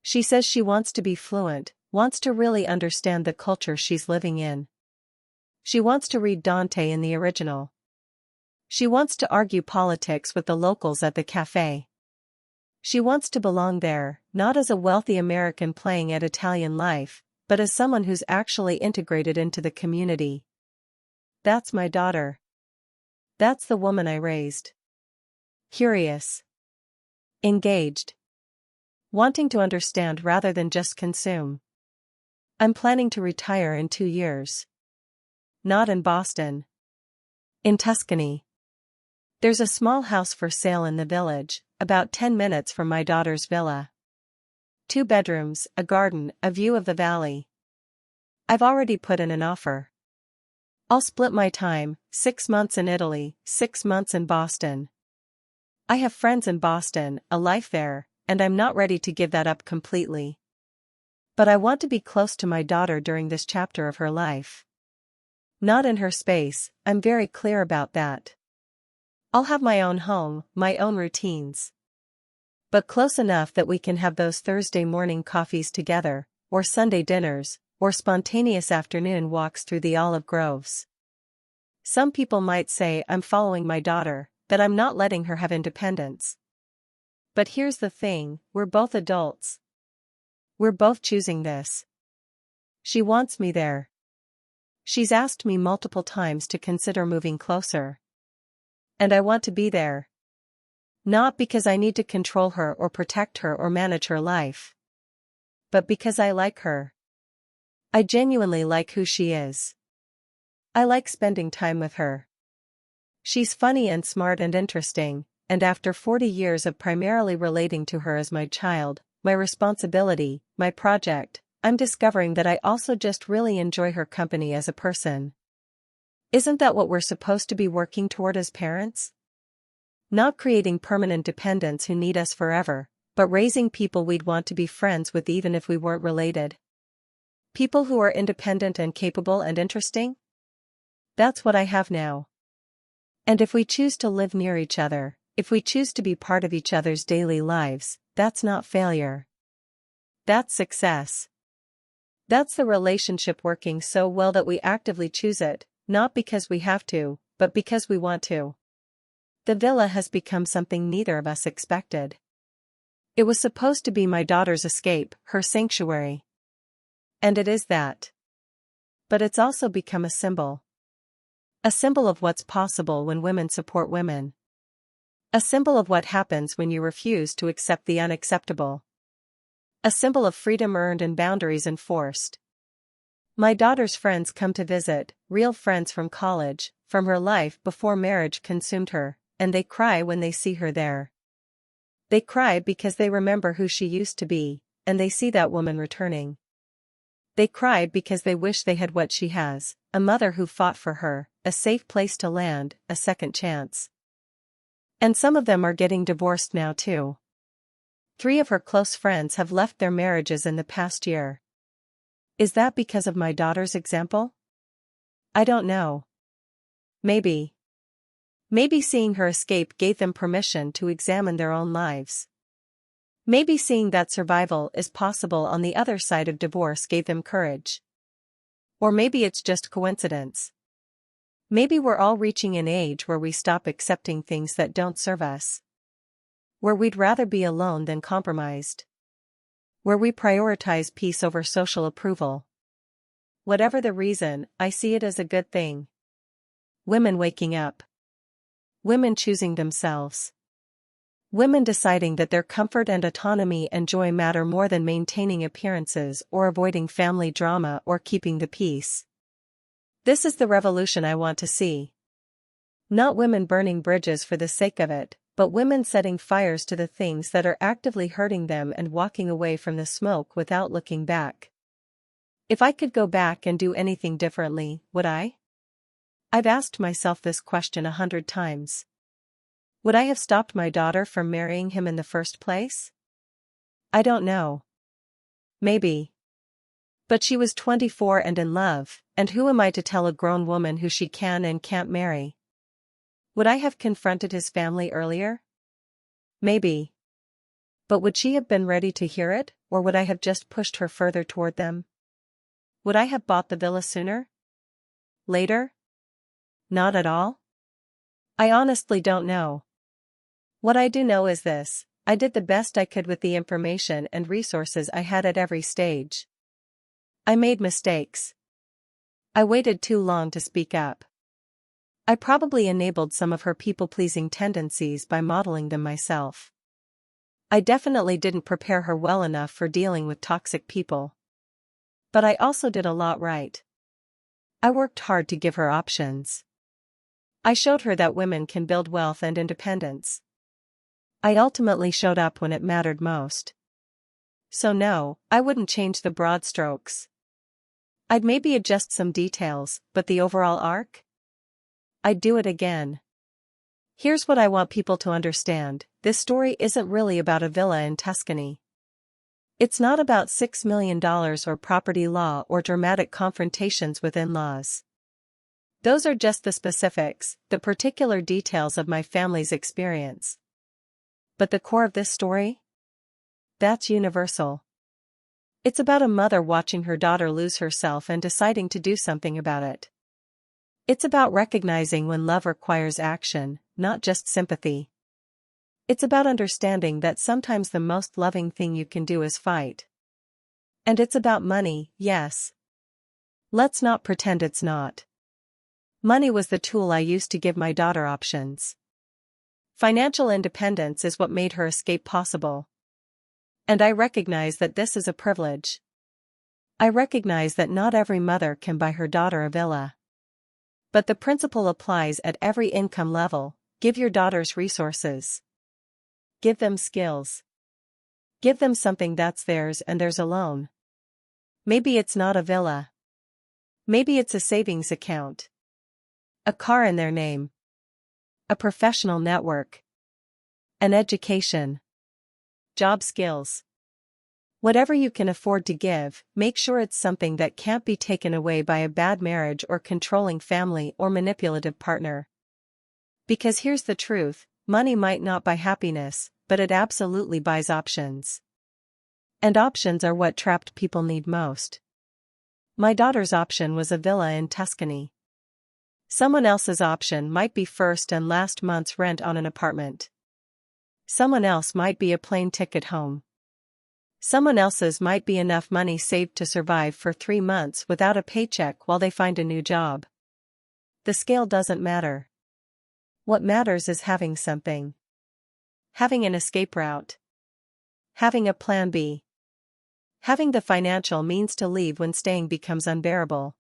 She says she wants to be fluent, wants to really understand the culture she's living in. She wants to read Dante in the original. She wants to argue politics with the locals at the cafe. She wants to belong there, not as a wealthy American playing at Italian life, but as someone who's actually integrated into the community. That's my daughter. That's the woman I raised. Curious. Engaged. Wanting to understand rather than just consume. I'm planning to retire in 2 years. Not in Boston. In Tuscany. There's a small house for sale in the village, about 10 minutes from my daughter's villa. 2 bedrooms, a garden, a view of the valley. I've already put in an offer. I'll split my time, 6 months in Italy, 6 months in Boston. I have friends in Boston, a life there, and I'm not ready to give that up completely. But I want to be close to my daughter during this chapter of her life. Not in her space, I'm very clear about that. I'll have my own home, my own routines. But close enough that we can have those Thursday morning coffees together, or Sunday dinners, or spontaneous afternoon walks through the olive groves. Some people might say I'm following my daughter, that I'm not letting her have independence. But here's the thing, we're both adults. We're both choosing this. She wants me there. She's asked me multiple times to consider moving closer. And I want to be there. Not because I need to control her or protect her or manage her life. But because I like her. I genuinely like who she is. I like spending time with her. She's funny and smart and interesting, and after 40 years of primarily relating to her as my child, my responsibility, my project, I'm discovering that I also just really enjoy her company as a person. Isn't that what we're supposed to be working toward as parents? Not creating permanent dependents who need us forever, but raising people we'd want to be friends with even if we weren't related. People who are independent and capable and interesting? That's what I have now. And if we choose to live near each other, if we choose to be part of each other's daily lives, that's not failure. That's success. That's the relationship working so well that we actively choose it, not because we have to, but because we want to. The villa has become something neither of us expected. It was supposed to be my daughter's escape, her sanctuary. And it is that. But it's also become a symbol. A symbol of what's possible when women support women. A symbol of what happens when you refuse to accept the unacceptable. A symbol of freedom earned and boundaries enforced. My daughter's friends come to visit, real friends from college, from her life before marriage consumed her, and they cry when they see her there. They cry because they remember who she used to be, and they see that woman returning. They cry because they wish they had what she has, a mother who fought for her, a safe place to land, a second chance. And some of them are getting divorced now too. 3 of her close friends have left their marriages in the past year. Is that because of my daughter's example? I don't know. Maybe. Maybe seeing her escape gave them permission to examine their own lives. Maybe seeing that survival is possible on the other side of divorce gave them courage. Or maybe it's just coincidence. Maybe we're all reaching an age where we stop accepting things that don't serve us. Where we'd rather be alone than compromised. Where we prioritize peace over social approval. Whatever the reason, I see it as a good thing. Women waking up. Women choosing themselves. Women deciding that their comfort and autonomy and joy matter more than maintaining appearances or avoiding family drama or keeping the peace. This is the revolution I want to see. Not women burning bridges for the sake of it, but women setting fires to the things that are actively hurting them and walking away from the smoke without looking back. If I could go back and do anything differently, would I? I've asked myself this question 100 times. Would I have stopped my daughter from marrying him in the first place? I don't know. Maybe. But she was 24 and in love, and who am I to tell a grown woman who she can and can't marry? Would I have confronted his family earlier? Maybe. But would she have been ready to hear it, or would I have just pushed her further toward them? Would I have bought the villa sooner? Later? Not at all? I honestly don't know. What I do know is this: I did the best I could with the information and resources I had at every stage. I made mistakes. I waited too long to speak up. I probably enabled some of her people-pleasing tendencies by modeling them myself. I definitely didn't prepare her well enough for dealing with toxic people. But I also did a lot right. I worked hard to give her options. I showed her that women can build wealth and independence. I ultimately showed up when it mattered most. So no, I wouldn't change the broad strokes. I'd maybe adjust some details, but the overall arc? I'd do it again. Here's what I want people to understand: this story isn't really about a villa in Tuscany. It's not about $6 million or property law or dramatic confrontations with in-laws. Those are just the specifics, the particular details of my family's experience. But the core of this story? That's universal. It's about a mother watching her daughter lose herself and deciding to do something about it. It's about recognizing when love requires action, not just sympathy. It's about understanding that sometimes the most loving thing you can do is fight. And it's about money, yes. Let's not pretend it's not. Money was the tool I used to give my daughter options. Financial independence is what made her escape possible. And I recognize that this is a privilege. I recognize that not every mother can buy her daughter a villa. But the principle applies at every income level: give your daughters resources. Give them skills. Give them something that's theirs and theirs alone. Maybe it's not a villa. Maybe it's a savings account. A car in their name. A professional network. An education. Job skills. Whatever you can afford to give, make sure it's something that can't be taken away by a bad marriage or controlling family or manipulative partner. Because here's the truth: money might not buy happiness, but it absolutely buys options. And options are what trapped people need most. My daughter's option was a villa in Tuscany. Someone else's option might be first and last month's rent on an apartment. Someone else might be a plane ticket home. Someone else's might be enough money saved to survive for 3 months without a paycheck while they find a new job. The scale doesn't matter. What matters is having something. Having an escape route. Having a plan B. Having the financial means to leave when staying becomes unbearable.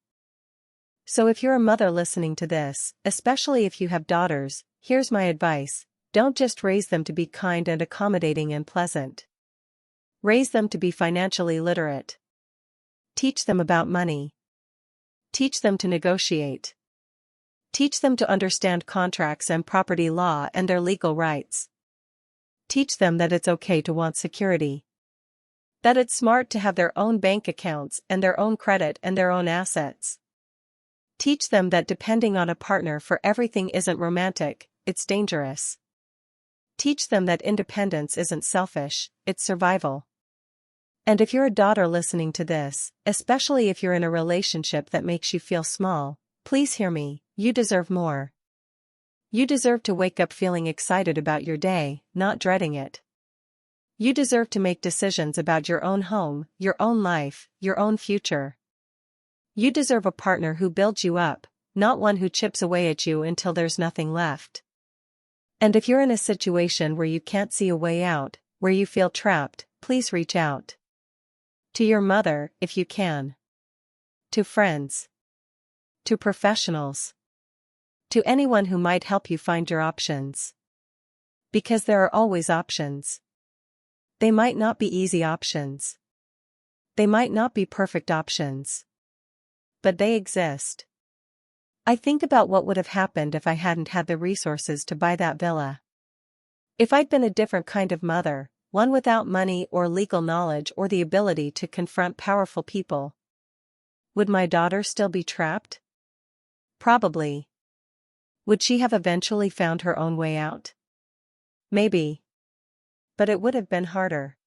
So if you're a mother listening to this, especially if you have daughters, here's my advice: don't just raise them to be kind and accommodating and pleasant. Raise them to be financially literate. Teach them about money. Teach them to negotiate. Teach them to understand contracts and property law and their legal rights. Teach them that it's okay to want security. That it's smart to have their own bank accounts and their own credit and their own assets. Teach them that depending on a partner for everything isn't romantic, it's dangerous. Teach them that independence isn't selfish, it's survival. And if you're a daughter listening to this, especially if you're in a relationship that makes you feel small, please hear me: you deserve more. You deserve to wake up feeling excited about your day, not dreading it. You deserve to make decisions about your own home, your own life, your own future. You deserve a partner who builds you up, not one who chips away at you until there's nothing left. And if you're in a situation where you can't see a way out, where you feel trapped, please reach out. To your mother, if you can. To friends. To professionals. To anyone who might help you find your options. Because there are always options. They might not be easy options. They might not be perfect options. But they exist. I think about what would have happened if I hadn't had the resources to buy that villa. If I'd been a different kind of mother, one without money or legal knowledge or the ability to confront powerful people. Would my daughter still be trapped? Probably. Would she have eventually found her own way out? Maybe. But it would have been harder.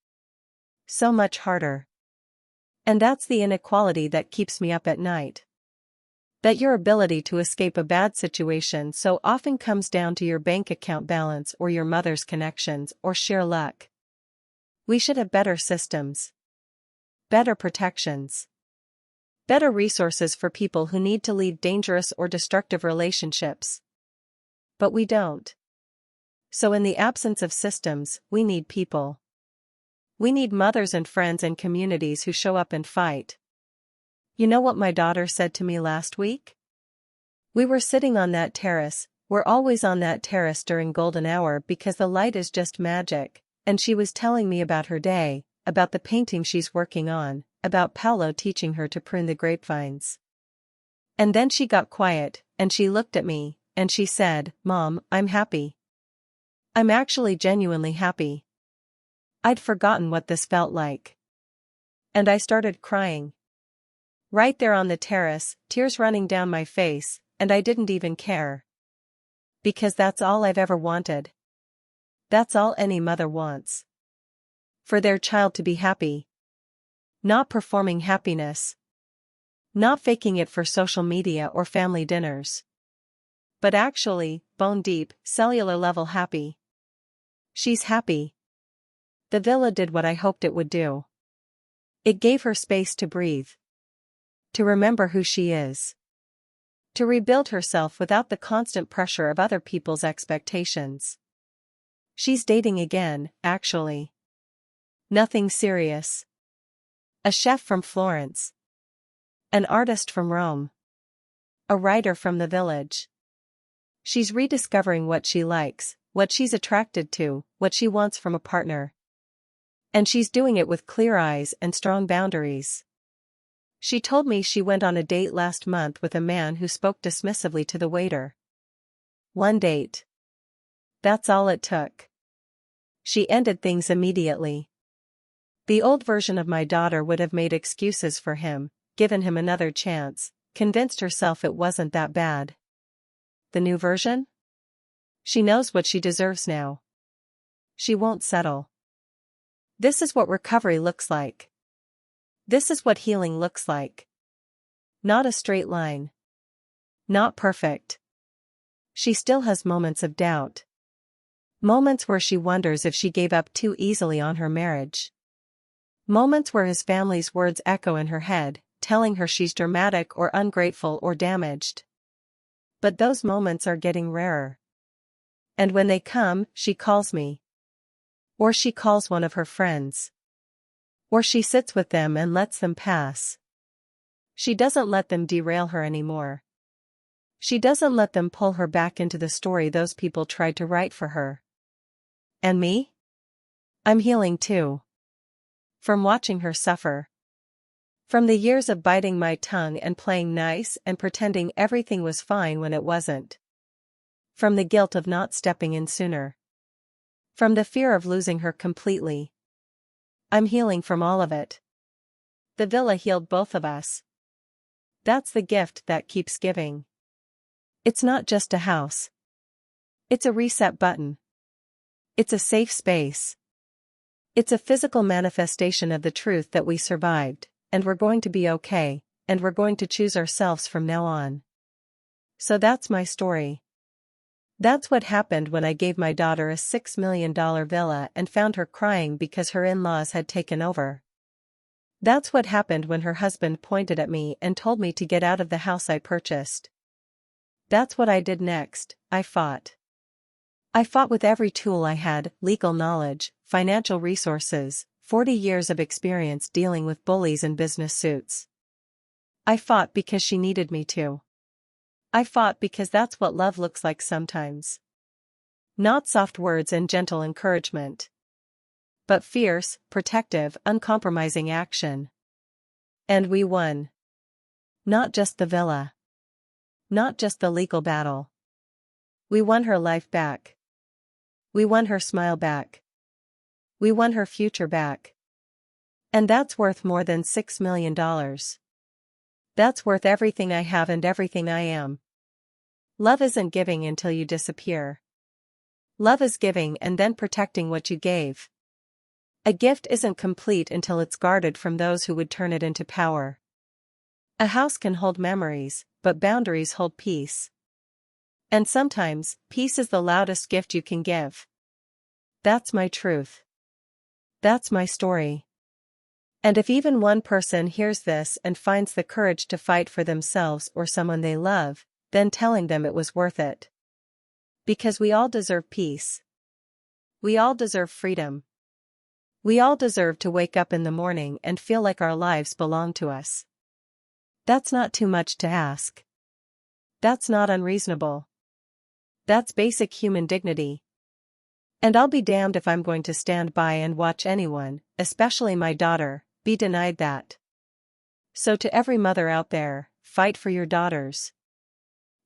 So much harder. And that's the inequality that keeps me up at night. That your ability to escape a bad situation so often comes down to your bank account balance or your mother's connections or sheer luck. We should have better systems. Better protections. Better resources for people who need to leave dangerous or destructive relationships. But we don't. So in the absence of systems, we need people. We need mothers and friends and communities who show up and fight. You know what my daughter said to me last week? We were sitting on that terrace. We're always on that terrace during golden hour because the light is just magic, and she was telling me about her day, about the painting she's working on, about Paolo teaching her to prune the grapevines. And then she got quiet, and she looked at me, and she said, "Mom, I'm happy. I'm actually genuinely happy." I'd forgotten what this felt like. And I started crying. Right there on the terrace, tears running down my face, and I didn't even care. Because that's all I've ever wanted. That's all any mother wants. For their child to be happy. Not performing happiness. Not faking it for social media or family dinners. But actually, bone deep, cellular level happy. She's happy. The villa did what I hoped it would do. It gave her space to breathe. To remember who she is. To rebuild herself without the constant pressure of other people's expectations. She's dating again, actually. Nothing serious. A chef from Florence. An artist from Rome. A writer from the village. She's rediscovering what she likes, what she's attracted to, what she wants from a partner. And she's doing it with clear eyes and strong boundaries. She told me she went on a date last month with a man who spoke dismissively to the waiter. One date. That's all it took. She ended things immediately. The old version of my daughter would have made excuses for him, given him another chance, convinced herself it wasn't that bad. The new version? She knows what she deserves now. She won't settle. This is what recovery looks like. This is what healing looks like. Not a straight line. Not perfect. She still has moments of doubt. Moments where she wonders if she gave up too easily on her marriage. Moments where his family's words echo in her head, telling her she's dramatic or ungrateful or damaged. But those moments are getting rarer. And when they come, she calls me. Or she calls one of her friends. Or she sits with them and lets them pass. She doesn't let them derail her anymore. She doesn't let them pull her back into the story those people tried to write for her. And me? I'm healing too. From watching her suffer. From the years of biting my tongue and playing nice and pretending everything was fine when it wasn't. From the guilt of not stepping in sooner. From the fear of losing her completely. I'm healing from all of it. The villa healed both of us. That's the gift that keeps giving. It's not just a house. It's a reset button. It's a safe space. It's a physical manifestation of the truth that we survived, and we're going to be okay, and we're going to choose ourselves from now on. So that's my story. That's what happened when I gave my daughter a $6 million villa and found her crying because her in-laws had taken over. That's what happened when her husband pointed at me and told me to get out of the house I purchased. That's what I did next. I fought. I fought with every tool I had: legal knowledge, financial resources, 40 years of experience dealing with bullies in business suits. I fought because she needed me to. I fought because that's what love looks like sometimes. Not soft words and gentle encouragement. But fierce, protective, uncompromising action. And we won. Not just the villa. Not just the legal battle. We won her life back. We won her smile back. We won her future back. And that's worth more than $6 million. That's worth everything I have and everything I am. Love isn't giving until you disappear. Love is giving and then protecting what you gave. A gift isn't complete until it's guarded from those who would turn it into power. A house can hold memories, but boundaries hold peace. And sometimes, peace is the loudest gift you can give. That's my truth. That's my story. And if even one person hears this and finds the courage to fight for themselves or someone they love, then telling them it was worth it. Because we all deserve peace. We all deserve freedom. We all deserve to wake up in the morning and feel like our lives belong to us. That's not too much to ask. That's not unreasonable. That's basic human dignity. And I'll be damned if I'm going to stand by and watch anyone, especially my daughter, be denied that. So to every mother out there, fight for your daughters.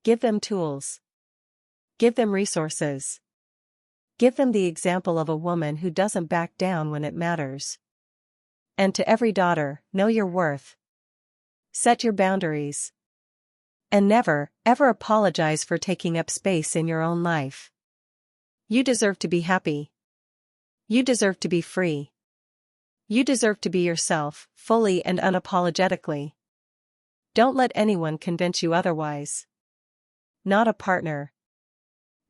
Give them tools. Give them resources. Give them the example of a woman who doesn't back down when it matters. And to every daughter, know your worth. Set your boundaries. And never, ever apologize for taking up space in your own life. You deserve to be happy. You deserve to be free. You deserve to be yourself, fully and unapologetically. Don't let anyone convince you otherwise. Not a partner.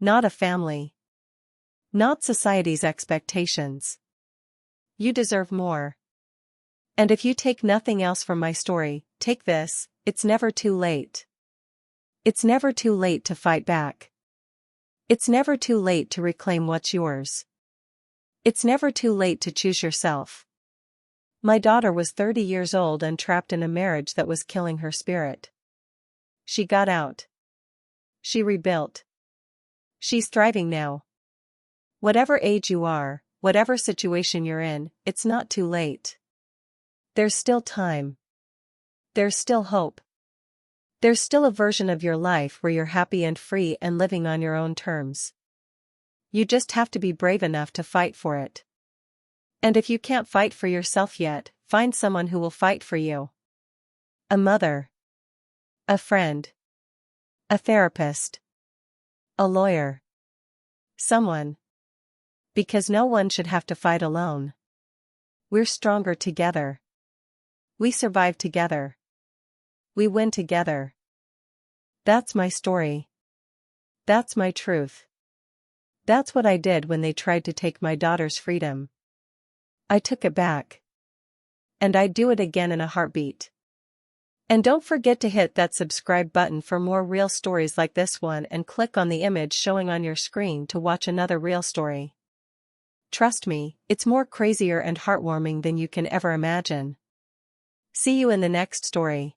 Not a family. Not society's expectations. You deserve more. And if you take nothing else from my story, take this: it's never too late. It's never too late to fight back. It's never too late to reclaim what's yours. It's never too late to choose yourself. My daughter was 30 years old and trapped in a marriage that was killing her spirit. She got out. She rebuilt. She's thriving now. Whatever age you are, whatever situation you're in, it's not too late. There's still time. There's still hope. There's still a version of your life where you're happy and free and living on your own terms. You just have to be brave enough to fight for it. And if you can't fight for yourself yet, find someone who will fight for you. A mother. A friend. A therapist. A lawyer. Someone. Because no one should have to fight alone. We're stronger together. We survive together. We win together. That's my story. That's my truth. That's what I did when they tried to take my daughter's freedom. I took it back. And I'd do it again in a heartbeat. And don't forget to hit that subscribe button for more real stories like this one and click on the image showing on your screen to watch another real story. Trust me, it's more crazier and heartwarming than you can ever imagine. See you in the next story.